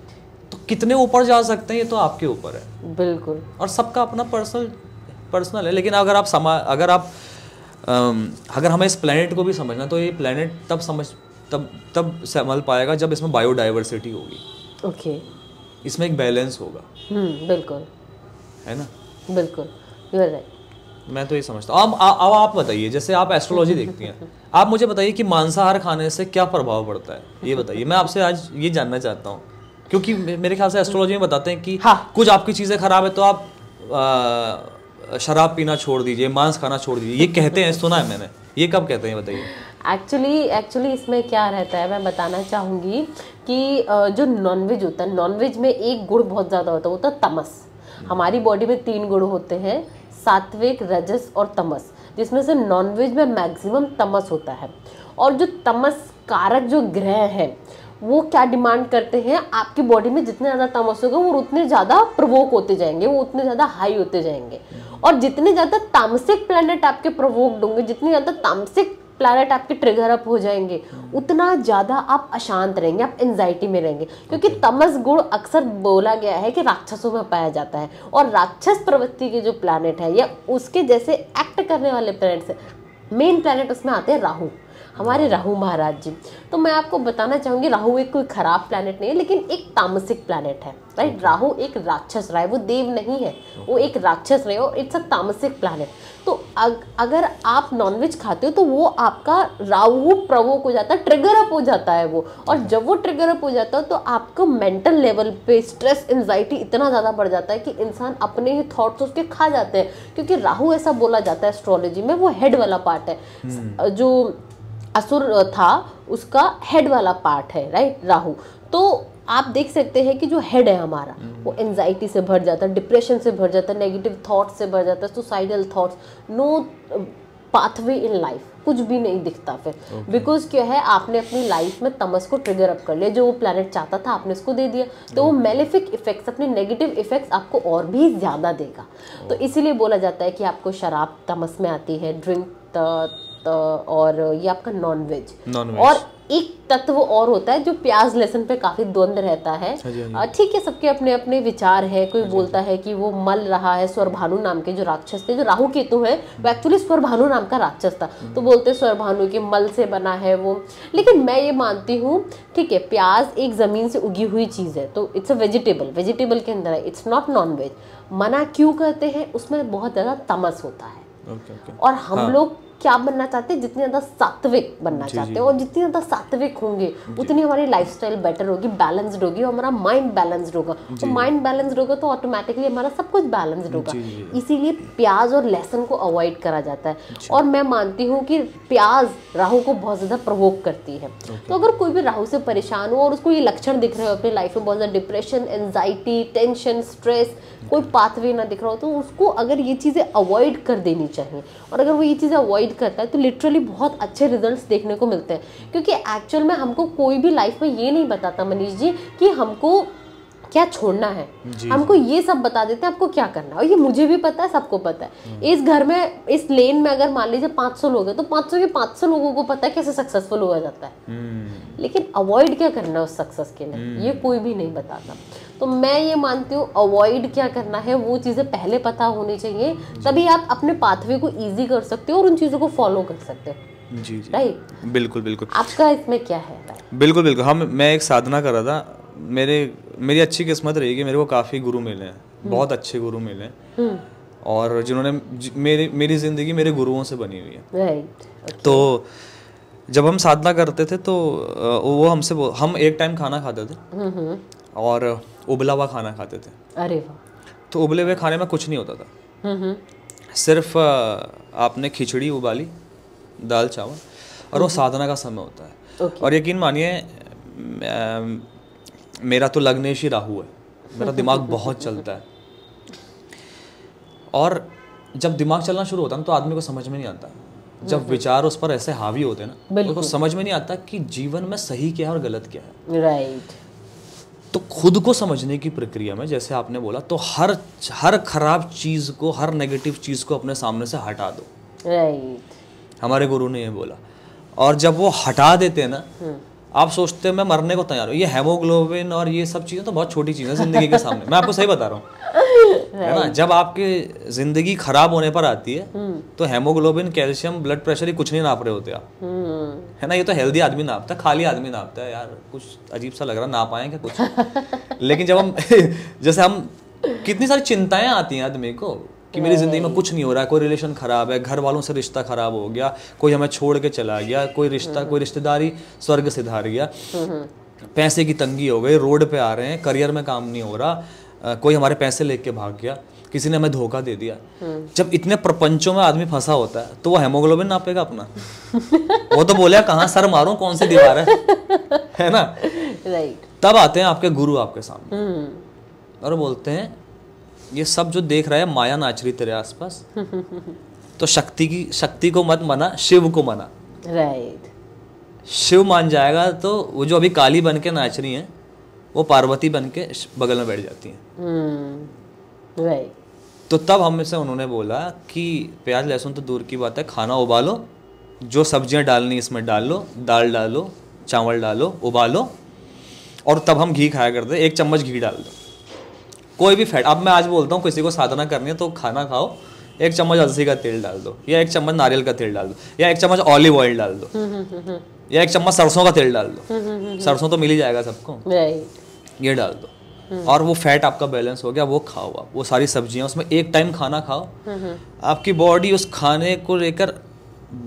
तो कितने ऊपर जा सकते हैं ये तो आपके ऊपर है। बिल्कुल। और सबका अपना पर्सनल है। लेकिन अगर हमें इस प्लेनेट को भी समझना, तो ये प्लेनेट तब संभल पाएगा जब इसमें बायोडाइवर्सिटी होगी। ओके। इसमें एक बैलेंस होगा। बिल्कुल, है ना? बिल्कुल, यू आर राइट। मैं तो ये समझता हूँ। अब आप बताइए, जैसे आप एस्ट्रोलॉजी देखती हैं, आप मुझे बताइए कि मांसाहार खाने से क्या प्रभाव पड़ता है, ये बताइए। मैं आपसे आज ये जानना चाहता हूँ, क्योंकि मेरे ख्याल से एस्ट्रोलॉजी में बताते हैं कि कुछ आपकी चीज़ें खराब है तो आप शराब पीना छोड़ दीजिए, मांस खाना छोड़ दीजिए, ये कहते हैं, सुना है मैंने। ये कब कहते हैं बताइए? एक्चुअली इसमें क्या रहता है, मैं बताना चाहूँगी कि जो नॉनवेज होता है, नॉनवेज में एक गुण बहुत ज़्यादा होता है तमस। हमारी बॉडी में 3 गुण होते हैं, सात्विक, रजस और तमस, जिसमें से नॉनवेज में मैक्सिमम तमस होता है। और जो तमस कारक जो ग्रह हैं वो क्या डिमांड करते हैं, आपकी बॉडी में जितने ज़्यादा तमस होगा वो उतने ज़्यादा प्रवोक होते जाएंगे, वो उतने ज़्यादा हाई होते जाएंगे। और जितने ज़्यादा तामसिक प्लैनेट आपके प्रवोक्ड होंगे, जितने ज़्यादा तामसिक प्लैनेट आपके ट्रिगर अप हो जाएंगे, उतना ज़्यादा आप अशांत रहेंगे, आप एंजाइटी में रहेंगे। क्योंकि तमस गुण अक्सर बोला गया है कि राक्षसों में पाया जाता है, और राक्षस प्रवृत्ति के जो प्लैनेट है या उसके जैसे एक्ट करने वाले प्लैनेट से मेन प्लैनेट उसमें आते हैं राहु, हमारे राहु महाराज जी। तो मैं आपको बताना चाहूँगी, राहु एक कोई खराब प्लैनेट नहीं है, लेकिन एक तामसिक प्लैनेट है, राइट। राहु एक राक्षस रहा है, वो देव नहीं है, वो एक राक्षस रहे, और इट्स अ तामसिक प्लैनेट। तो अगर आप नॉनवेज खाते हो तो वो आपका राहु प्रवोक हो जाता है, ट्रिगर अप हो जाता है वो। और जब वो ट्रिगर अप हो जाता है तो आपको मेंटल लेवल पे स्ट्रेस, एंजाइटी इतना ज़्यादा बढ़ जाता है कि इंसान अपने ही थॉट्स उसके खा जाते हैं। क्योंकि राहु, ऐसा बोला जाता है एस्ट्रोलॉजी में, वो हेड वाला पार्ट है, जो असुर था उसका हेड वाला पार्ट है, राइट, राहु। तो आप देख सकते हैं कि जो हेड है हमारा वो एंजाइटी से भर जाता है, डिप्रेशन से भर जाता है, नेगेटिव थॉट्स से भर जाता है, suicidal thoughts, no pathway in life, कुछ भी नहीं दिखता फिर। बिकॉज क्या है, आपने अपनी लाइफ में तमस को ट्रिगर अप कर लिया, जो वो प्लैनेट चाहता था आपने उसको दे दिया, तो वो मेलेफिक इफेक्ट्स, अपने नेगेटिव इफेक्ट्स आपको और भी ज़्यादा देगा। तो इसीलिए बोला जाता है कि आपको शराब तमस में आती है, ड्रिंक और ये आपका नॉन वेज। और एक तत्व और होता है जो प्याज लहसुन पे काफी द्वंद रहता है। ठीक है, सबके अपने अपने विचार है। कोई बोलता है कि वो मल रहा है, स्वरभानु नाम के जो राक्षस थे, जो राहु केतु है, वो एक्चुअली स्वरभानु नाम का राक्षस था, तो बोलते हैं स्वरभानु के मल से बना है वो। लेकिन मैं ये मानती हूँ, ठीक है, प्याज एक जमीन से उगी हुई चीज है, तो इट्स अ वेजिटेबल के अंदर है, इट्स नॉट नॉन वेज। मना क्यों करते हैं, उसमें बहुत ज्यादा तमस होता है। और हम लोग क्या बनना चाहते हैं, जितने ज्यादा सात्विक बनना चाहते हैं, और जितने ज्यादा सात्विक होंगे उतनी हमारी लाइफस्टाइल बेटर होगी, बैलेंस्ड होगी, और हमारा माइंड बैलेंस्ड होगा। तो माइंड बैलेंस्ड होगा तो ऑटोमेटिकली हमारा सब कुछ बैलेंस्ड होगा। इसीलिए प्याज और लहसुन को अवॉइड करा जाता है। और मैं मानती हूँ कि प्याज राहु को बहुत ज्यादा प्रवोक करती है। तो अगर कोई भी राहु से परेशान हो और उसको ये लक्षण दिख रहे हो अपनी लाइफ में, बहुत ज्यादा डिप्रेशन, एंजाइटी, टेंशन, स्ट्रेस, कोई पाथवे ना दिख रहा हो, तो उसको अगर ये चीज़ें अवॉइड कर देनी चाहिए। और अगर वो ये चीज़ें अवॉइड करता है तो लिटरली बहुत अच्छे रिजल्ट्स देखने को मिलते हैं। क्योंकि एक्चुअल में हमको कोई भी लाइफ में ये नहीं बताता मनीष जी कि हमको क्या छोड़ना है, हमको ये सब बता देते हैं आपको क्या करना है। और ये मुझे भी पता है, सबको पता है। इस घर में, इस लेन में अगर मान लीजिए 500 लोग हैं, तो 500 के 500 लोगों को पता है कैसे सक्सेसफुल हुआ जाता है। लेकिन अवॉइड क्या करना है उस सक्सेस के लिए, ये कोई भी नहीं बताता। तो मैं ये मानती हूँ अवॉइड क्या करना है वो चीज़ें पहले पता होनी चाहिए, तभी आप अपने पाथवे को ईजी कर सकते हो और उन चीज़ों को फॉलो कर सकते हो। जी राइट, बिल्कुल बिल्कुल। आपका इसमें क्या है? बिल्कुल बिल्कुल। मैं एक साधना कर रहा था, मेरी अच्छी किस्मत रही कि मेरे को काफ़ी गुरु मिले हैं, बहुत अच्छे गुरु मिले हैं, और जिन्होंने मेरी ज़िंदगी मेरे गुरुओं से बनी हुई है। राइट। तो जब हम साधना करते थे तो वो हम एक टाइम खाना खाते थे और उबला हुआ खाना खाते थे। अरे वाह। तो उबले हुए खाने में कुछ नहीं होता था, सिर्फ आपने खिचड़ी उबाली, दाल चावल, और वो साधना का समय होता है। और यकीन मानिए, मेरा तो लग्नेश ही राहु है, मेरा दिमाग बहुत चलता है। और जब दिमाग चलना शुरू होता है ना, तो आदमी को समझ में नहीं आता, जब विचार उस पर ऐसे हावी होते हैं ना, तो उसको समझ में नहीं आता कि जीवन में सही क्या है और गलत क्या है। राइट। तो खुद को समझने की प्रक्रिया में, जैसे आपने बोला, तो हर खराब चीज को, हर नेगेटिव चीज को अपने सामने से हटा दो। राइट। हमारे गुरु ने ये बोला। और जब वो हटा देते हैं ना, आप सोचते हैं मैं मरने को तैयार हूँ, ये हेमोग्लोबिन और ये सब चीजें तो बहुत छोटी चीजें जिंदगी के सामने। मैं आपको सही बता रहा हूँ, है ना। जब आपके जिंदगी खराब होने पर आती है तो हेमोग्लोबिन, कैल्शियम, ब्लड प्रेशर, ये कुछ नहीं नाप रहे होते आप, है ना। ये तो हेल्दी आदमी नापता है, खाली आदमी नापता है। यार कुछ अजीब सा लग रहा, ना पाए क्या कुछ। लेकिन जब हम जैसे हम, कितनी सारी चिंताएं आती हैं आदमी को कि मेरी ज़िंदगी में कुछ नहीं हो रहा है, कोई रिलेशन ख़राब है, घर वालों से रिश्ता ख़राब हो गया, कोई हमें छोड़ के चला गया, कोई रिश्तेदारी स्वर्ग से धार गया, पैसे की तंगी हो गई, रोड पे आ रहे हैं, करियर में काम नहीं हो रहा, कोई हमारे पैसे लेके भाग गया, किसी ने हमें धोखा दे दिया। जब इतने प्रपंचों में आदमी फंसा होता है तो वो हेमोग्लोबिन नापेगा अपना। वो तो बोले कहाँ सर मारूं, कौन सी दीवार है ना। राइट। तब आते हैं आपके गुरु आपके सामने और बोलते हैं ये सब जो देख रहा है माया नाच रही तेरे आसपास, तो शक्ति को मत मना, शिव को मना। राइट। शिव मान जाएगा तो वो जो अभी काली बन के नाच रही हैं वो पार्वती बन के बगल में बैठ जाती हैं। राइट। तो तब हमसे उन्होंने बोला कि प्याज लहसुन तो दूर की बात है, खाना उबालो, जो सब्जियां डालनी इसमें डाल लो, दाल डालो, चावल डालो, उबालो, और तब हम घी खाया करते, 1 चम्मच घी डाल दो, कोई भी फैट। अब मैं आज बोलता हूँ किसी को साधना करनी है तो खाना खाओ, 1 चम्मच अलसी का तेल डाल दो, या 1 चम्मच नारियल का तेल डाल दो, या 1 चम्मच ऑलिव ऑयल डाल दो, या 1 चम्मच सरसों का तेल डाल दो। सरसों तो मिल ही जाएगा सबको, ये डाल दो, और वो फैट आपका बैलेंस हो गया, वो खाओ आप, वो सारी सब्जियां, उसमें 1 टाइम खाना खाओ। आपकी बॉडी उस खाने को लेकर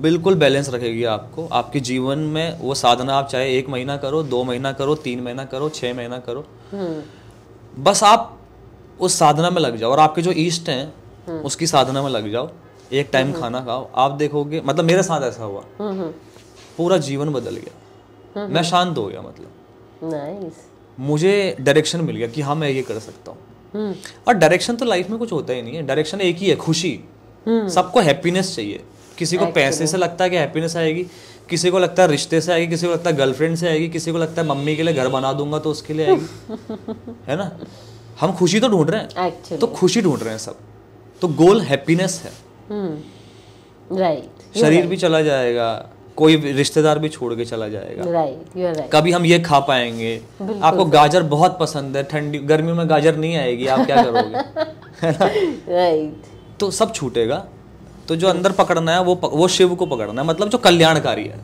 बिल्कुल बैलेंस रखेगी आपको। आपके जीवन में वो साधना आप चाहे 1 महीना करो, 2 महीना करो, 3 महीना करो, 6 महीना करो, बस आप उस साधना में लग जाओ और आपके जो ईष्ट हैं उसकी साधना में लग जाओ, 1 टाइम खाना खाओ, आप देखोगे, मतलब मेरे साथ ऐसा हुआ, पूरा जीवन बदल गया, मैं शांत हो गया, मतलब नाइस। मुझे डायरेक्शन मिल गया कि हाँ मैं ये कर सकता हूँ। और डायरेक्शन तो लाइफ में कुछ होता ही नहीं है, डायरेक्शन एक ही है, खुशी। सबको हैप्पीनेस चाहिए, किसी को पैसे से लगता है कि हैप्पीनेस आएगी, किसी को लगता है रिश्ते से आएगी, किसी को लगता है गर्लफ्रेंड से आएगी, किसी को लगता है मम्मी के लिए घर बना दूंगा तो उसके लिए आएगी। है ना, हम खुशी तो ढूंढ रहे हैं, तो खुशी ढूंढ रहे हैं सब, तो गोल हैप्पीनेस है। राइट, शरीर भी चला जाएगा, कोई रिश्तेदार भी छोड़ के चला जाएगा, राइट, यू आर राइट। कभी हम ये खा पाएंगे। आपको गाजर बहुत पसंद है, ठंडी गर्मियों में गाजर नहीं आएगी, आप क्या करोगे? है ना, राइट। तो सब छूटेगा। तो जो अंदर पकड़ना है वो शिव को पकड़ना है, मतलब जो कल्याणकारी है,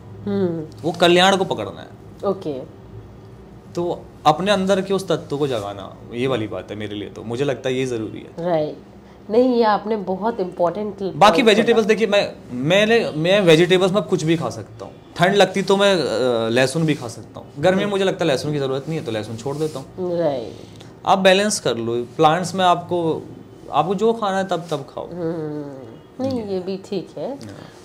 वो कल्याण को पकड़ना है। ओके, तो अपने अंदर के उस तत्व को जगाना, ये वाली बात है मेरे लिए, तो मुझे लगता है ये जरूरी है। राइट, नहीं ये आपने बहुत इम्पोर्टेंट। बाकी वेजिटेबल्स देखिए, मैं वेजिटेबल्स में कुछ भी खा सकता हूँ। ठंड लगती तो मैं लहसुन भी खा सकता हूँ, गर्मी में मुझे लगता है लहसुन की जरूरत नहीं है तो लहसुन छोड़ देता हूँ। राइट, आप बैलेंस कर लो। प्लांट्स में आपको जो खाना है तब खाओ। नहीं ये भी ठीक है।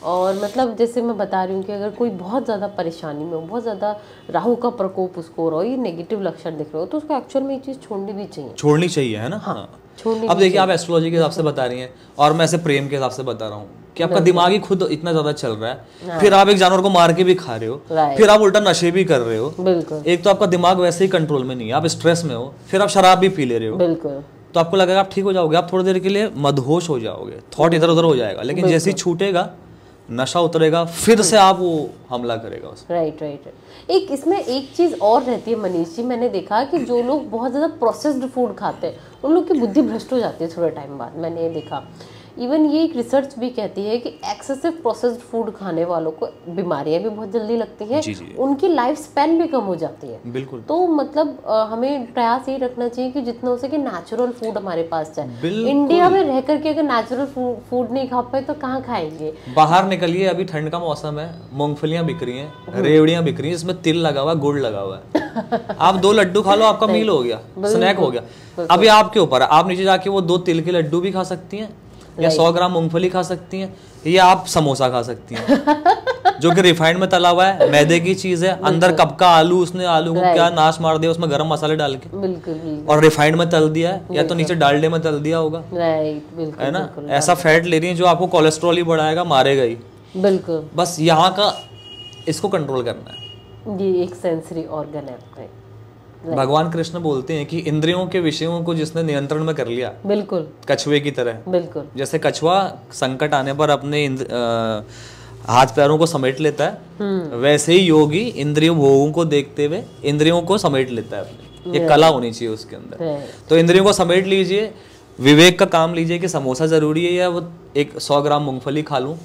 और मतलब जैसे मैं बता रही हूँ कि अगर कोई बहुत ज़्यादा परेशानी में हो, बहुत ज़्यादा राहु का प्रकोप उसको हो रहा हो, ये नेगेटिव लक्षण दिख रहे हो, तो उसको एक्चुअल में ये चीज़ छोड़नी चाहिए, है ना। हाँ, अब देखिए, आप एस्ट्रोलॉजी के हिसाब से बता रही हैं और मैं ऐसे प्रेम के हिसाब से बता रहा हूँ कि आपका दिमाग ही खुद इतना ज्यादा चल रहा है, फिर आप एक जानवर को मार के भी खा रहे हो, फिर आप उल्टा नशे भी कर रहे हो। बिल्कुल। एक तो आपका दिमाग वैसे ही कंट्रोल में नहीं है, आप स्ट्रेस में हो, फिर आप शराब भी पी ले रहे हो। बिल्कुल। तो आपको लगेगा आप ठीक हो जाओगे, आप थोड़ी देर के लिए मदहोश हो जाओगे, थॉट इधर उधर हो जाएगा, लेकिन जैसे ही छूटेगा, नशा उतरेगा, फिर से आप वो हमला करेगा उस। राइट। एक इसमें एक चीज़ और रहती है मनीष जी, मैंने देखा कि जो लोग बहुत ज़्यादा प्रोसेस्ड फूड खाते हैं उन लोग की बुद्धि भ्रष्ट हो जाती है थोड़े टाइम बाद, मैंने ये देखा। इवन ये एक रिसर्च भी कहती है कि एक्सेसिव प्रोसेस्ड फूड खाने वालों को बीमारियां भी बहुत जल्दी लगती हैं, उनकी लाइफ स्पैन भी कम हो जाती है। बिल्कुल। तो मतलब हमें प्रयास ये रखना चाहिए कि जितना हो सके नेचुरल फूड हमारे पास जाए। इंडिया में रह करके अगर नेचुरल फूड नहीं खा पाए तो कहाँ खाएंगे? बाहर निकलिए, अभी ठंड का मौसम है, मूंगफलियां बिक रही हैं, रेवड़ियां बिक रही हैं, इसमें तिल लगा हुआ है, गुड़ लगा हुआ है। आप 2 लड्डू खा लो, आपका मील हो गया, स्नैक हो गया। अभी आपके ऊपर है, आप नीचे जाके वो 2 तिल के लड्डू भी खा सकती हैं, या 100 ग्राम मूंगफली खा सकती हैं, या आप समोसा खा सकती हैं जो कि रिफाइंड में तला हुआ है, मैदे की चीज है, अंदर कब का आलू, उसने आलू को क्या नाश मार दिया उसमें गरम मसाले डाल के, बिल्कुल, और रिफाइंड में तल दिया है, या तो नीचे डालडे में तल दिया होगा, है ना। ऐसा फैट ले रही है जो आपको कोलेस्ट्रॉल ही बढ़ाएगा, मारेगा ही। बिल्कुल। बस यहाँ का इसको कंट्रोल करना है। ये एक सेंसरी ऑर्गन है। भगवान कृष्ण बोलते हैं कि इंद्रियों के विषयों को जिसने नियंत्रण में कर लिया, बिल्कुल कछुए की तरह, बिल्कुल जैसे कछुआ संकट आने पर अपने हाथ पैरों को समेट लेता है, वैसे ही योगी इंद्रियों भोगों को देखते हुए इंद्रियों को समेट लेता है अपने। ये कला होनी चाहिए उसके अंदर। तो इंद्रियों को समेट लीजिए, विवेक का काम लीजिए कि समोसा जरूरी है या वो एक 100 ग्राम मूंगफली खा लूं,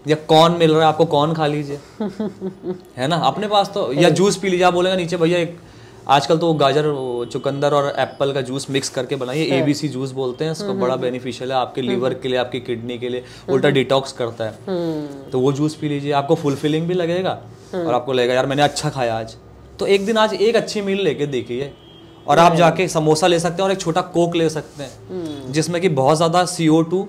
या कौन मिल रहा है आपको कौन खा लीजिए, है ना अपने पास तो, या जूस पी लीजिए। आप बोलेगा नीचे भैया एक आजकल तो गाजर, चुकंदर और एप्पल का जूस मिक्स करके बनाइए, ABC जूस बोलते हैं इसको, बड़ा बेनिफिशियल है आपके लीवर के लिए, आपकी किडनी के लिए, उल्टा डिटॉक्स करता है। तो वो जूस पी लीजिए, आपको फुलफिलिंग भी लगेगा और आपको लगेगा यार मैंने अच्छा खाया आज। तो एक दिन आज एक अच्छी मील लेके देखिए, और आप जाके समोसा ले सकते हैं और एक छोटा कोक ले सकते हैं जिसमें कि बहुत ज्यादा CO2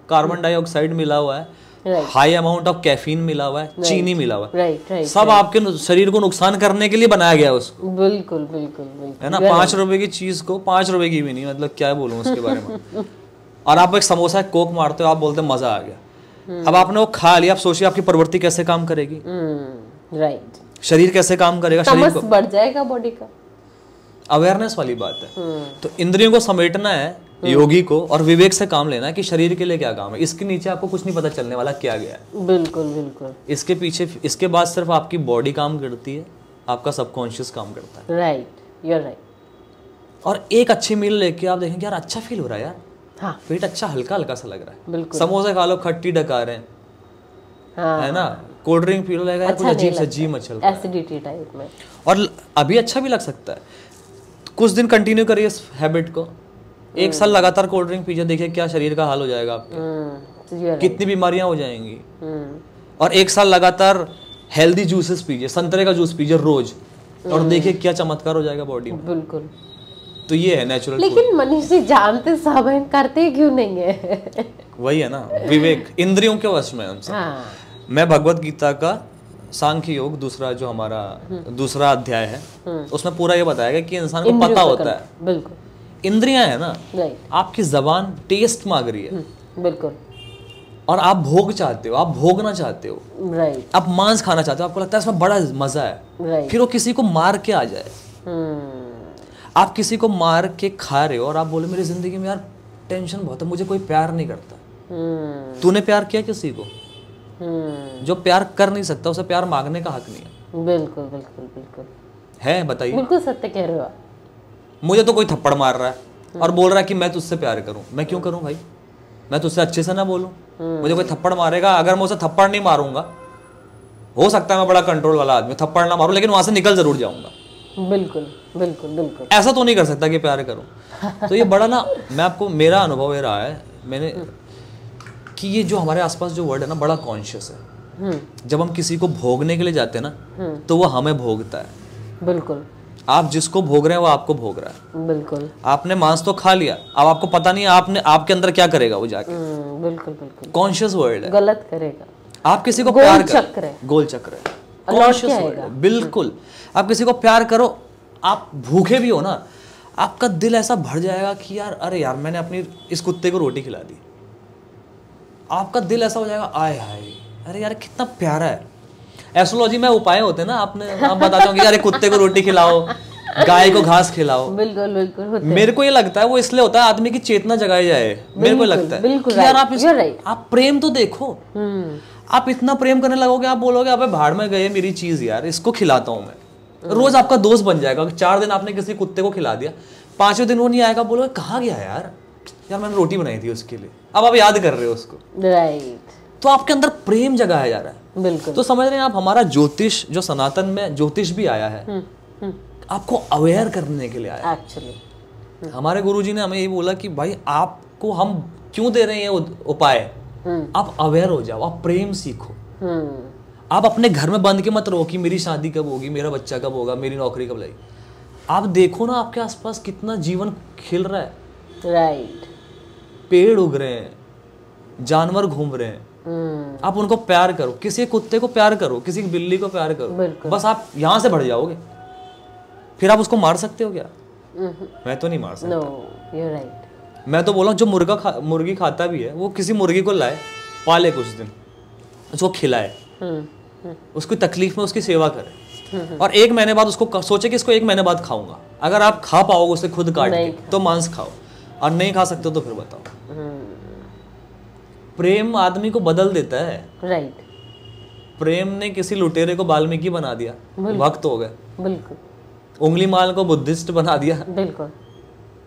कार्बन डाइऑक्साइड मिला हुआ है, हाई अमाउंट ऑफ कैफीन मिला हुआ है, चीनी मिला हुआ है, सब आपके शरीर को नुकसान करने के लिए बनाया गया है उसको। बिल्कुल बिल्कुल, है ना। 5 रुपए की चीज को 5 रुपए की भी नहीं, मतलब क्या बोलूं उसके बारे में। और आप एक समोसा कोक मारते हो, आप बोलते हैं मजा आ गया। अब आपने वो खा लिया, आप सोचिए आपकी प्रवृत्ति कैसे काम करेगी, राइट, शरीर कैसे काम करेगा, शरीर को बढ़ जाएगा, बॉडी का अवेयरनेस वाली बात है। तो इंद्रियों को समेटना है योगी को, और विवेक से काम लेना है कि शरीर के लिए क्या काम है। इसके नीचे आपको कुछ नहीं पता चलने वाला क्या गया है। बिल्कुल बिल्कुल। इसके पीछे, इसके बाद सिर्फ आपकी बॉडी काम करती है, आपका सबकॉन्शियस काम करता है। Right, you are right. और एक अच्छी मील लेके आप देखेंगे यार अच्छा फील हो रहा है यार, हाँ, पेट अच्छा हल्का हल्का सा लग रहा है। बिल्कुल। समोसे खा लो, खट्टी डका रहे हैं, हाँ, है ना, कोल्ड ड्रिंक पी लो, लगेगा कुछ अजीब सा जी मचल रहा है, एसिडिटी टाइप में। और अभी अच्छा भी लग सकता है, कुछ दिन कंटिन्यू करिए इस हैबिट को, 1 साल लगातार कोल्ड ड्रिंक पीजिए, देखिए क्या शरीर का हाल हो जाएगा आपके, कितनी बीमारियां हो जाएंगी। और 1 साल लगातार हेल्दी जूसेस पीजिए, संतरे का जूस पीजिए रोज, और देखिए क्या चमत्कार हो जाएगा बॉडी में। बिल्कुल। तो ये है नेचुरल। लेकिन मनीष जी जानते सब हैं, करते क्यों नहीं है? वही है ना, विवेक, इंद्रियों के वश में हम सब। मैं भगवत गीता का सांख्य योग दूसरा जो हमारा दूसरा अध्याय है, उसमें पूरा ये बताया गया कि इंसान को पता होता है, बिल्कुल इंद्रियां है ना, आपकी जबान टेस्ट मांग रही है, बिल्कुल, और आप भोग चाहते हो, आप भोगना चाहते हो, राइट, आप मांस खाना चाहते हो, आपको लगता है इसमें बड़ा मजा है, राइट, फिर वो किसी को मार के आ जाए, आप किसी को मार के खा रहे हो और आप बोले मेरी जिंदगी में यार टेंशन बहुत है, मुझे कोई प्यार नहीं करता। तूने प्यार किया किसी को? जो प्यार कर नहीं सकता उसे प्यार मांगने का हक नहीं है। बिल्कुल बिल्कुल बिल्कुल है, बताइए। बिल्कुल सत्य कह रहे हो आप। मुझे तो कोई थप्पड़ मार रहा है और बोल रहा है कि मैं तुझसे प्यार करूं, मैं क्यों करूं भाई? मैं तुझसे अच्छे से ना बोलूं? मुझे कोई थप्पड़ मारेगा, अगर मैं उसे थप्पड़ नहीं मारूंगा, हो सकता है मैं बड़ा कंट्रोल वाला आदमी, थप्पड़ ना मारूं लेकिन वहां से निकल जरूर जाऊंगा। बिल्कुल बिल्कुल बिल्कुल, ऐसा तो नहीं कर सकता कि प्यार करूं। तो ये बड़ा ना, मैं आपको, मेरा अनुभव ये रहा है, मैंने कि ये जो हमारे आसपास जो वर्ड है ना, बड़ा कॉन्शियस है। जब हम किसी को भोगने के लिए जाते हैं ना, तो वो हमें भोगता है। बिल्कुल, आप जिसको भोग रहे हैं वो आपको भोग रहा है। बिल्कुल, आपने मांस तो खा लिया, अब आपको पता नहीं आपने आपके अंदर क्या करेगा वो जाके। बिल्कुल बिल्कुल, कॉन्शियस वर्ड है, गलत करेगा। आप किसी को प्यार करो, गोल चक्र है, कॉन्शियस क्या वर्ड है, बिल्कुल। आप किसी को प्यार करो, आप भूखे भी हो ना, आपका दिल ऐसा भर जाएगा कि यार अरे यार मैंने अपनी इस कुत्ते को रोटी खिला दी, आपका दिल ऐसा हो जाएगा आय हाय अरे यार कितना प्यारा है। एस्ट्रोलॉजी में उपाय होते हैं ना, आप बताते हो कि अरे कुत्ते को रोटी खिलाओ, गाय को घास खिलाओ। बिल्कुल बिल्कुल होते हैं। मेरे को ये लगता है वो इसलिए होता है आदमी की चेतना जगाई जाए। मेरे को लगता है कि यार आप प्रेम तो देखो, आप इतना प्रेम करने लगोगे, आप बोलोगे अबे भाड़ में गए मेरी चीज यार, इसको खिलाता हूँ मैं, रोज आपका दोस्त बन जाएगा। 4 दिन आपने किसी कुत्ते को खिला दिया, 5वें दिन वो नहीं आएगा, बोलोगे कहाँ गया यार, यार मैंने रोटी बनाई थी उसके लिए, अब आप याद कर रहे हो उसको, राइट। तो आपके अंदर प्रेम जगाया जा रहा है। बिल्कुल। तो समझ रहे हैं आप, हमारा ज्योतिष जो सनातन में ज्योतिष भी आया है, आपको अवेयर करने के लिए आया है। एक्चुअली हमारे गुरुजी ने हमें यही बोला कि भाई आपको हम क्यों दे रहे हैं ये उपाय, आप अवेयर हो जाओ, आप प्रेम सीखो। आप अपने घर में बंद के मत रहो कि मेरी शादी कब होगी, मेरा बच्चा कब होगा, मेरी नौकरी कब लगेगी। आप देखो ना आपके आसपास कितना जीवन खिल रहा है, राइट। पेड़ उग रहे हैं, जानवर घूम रहे हैं, आप उनको प्यार करो, किसी कुत्ते को प्यार करो, किसी बिल्ली को प्यार करो, बस आप यहाँ से बढ़ जाओगे। फिर आप उसको मार सकते हो क्या? मैं तो नहीं मार सकता। No, you're right. मैं तो बोला जो मुर्गी खाता भी है, वो किसी मुर्गी को लाए, पाले कुछ दिन, उसको खिलाए, उसकी तकलीफ में उसकी सेवा करे, और 1 महीने बाद उसको सोचे कि इसको 1 महीने बाद खाऊंगा। अगर आप खा पाओगे उसे खुद काट के तो मांस खाओ, और नहीं खा सकते तो फिर बताओ। प्रेम आदमी को बदल देता है। राइट। प्रेम ने किसी लुटेरे को वाल्मीकि बना दिया, भक्त हो गए। बिल्कुल। उंगली माल को बुद्धिस्ट बना दिया। बिल्कुल।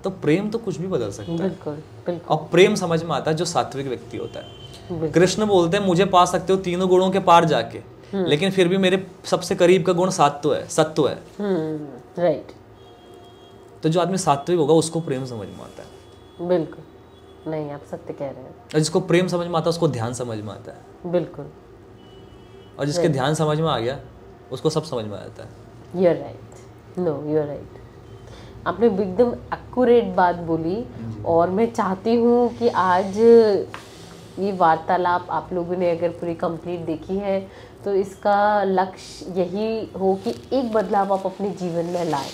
तो प्रेम तो कुछ भी बदल सकता है। बिल्कुल बिल्कुल। और प्रेम समझ में आता है जो सात्विक व्यक्ति होता है। कृष्ण बोलते हैं मुझे पा सकते हो 3 गुणों के पार जाके, लेकिन फिर भी मेरे सबसे करीब का गुण सत्व है। राइट। तो जो आदमी सात्विक होगा उसको प्रेम समझ में आता है। बिल्कुल, नहीं आप सत्य कह रहे हैं। और जिसको प्रेम समझ में आता है उसको ध्यान समझ में आता है। बिल्कुल। और जिसके ध्यान समझ में आ गया उसको सब समझ में आता है। You're right. No, you're right. आपने एकदम एक्यूरेट बात बोली, और मैं चाहती हूँ कि आज ये वार्तालाप आप लोगों ने अगर पूरी कंप्लीट देखी है तो इसका लक्ष्य यही हो कि एक बदलाव आप अपने जीवन में लाएं।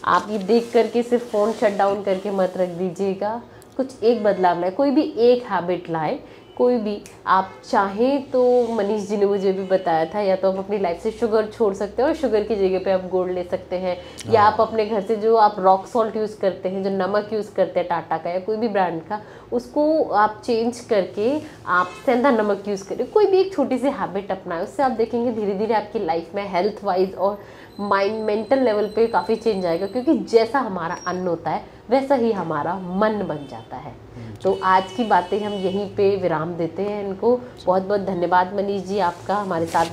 आप ये देख करके सिर्फ फ़ोन शट डाउन करके मत रख दीजिएगा, कुछ एक बदलाव लाए, कोई भी एक हैबिट लाए, कोई भी आप चाहें तो। मनीष जी ने मुझे भी बताया था, या तो आप अपनी लाइफ से शुगर छोड़ सकते हैं और शुगर की जगह पे आप गुड़ ले सकते हैं, या आप अपने घर से जो आप रॉक सॉल्ट यूज़ करते हैं, जो नमक यूज़ करते हैं टाटा का या कोई भी ब्रांड का, उसको आप चेंज करके आप सेंधा नमक यूज़ करें। कोई भी एक छोटी सी हैबिट अपनाएं, उससे आप देखेंगे धीरे धीरे आपकी लाइफ में हेल्थ वाइज और मेंटल लेवल पे काफ़ी चेंज आएगा, क्योंकि जैसा हमारा अन्न होता है वैसा ही हमारा मन बन जाता है। तो आज की बातें हम यहीं पे विराम देते हैं इनको। बहुत बहुत धन्यवाद मनीष जी आपका हमारे साथ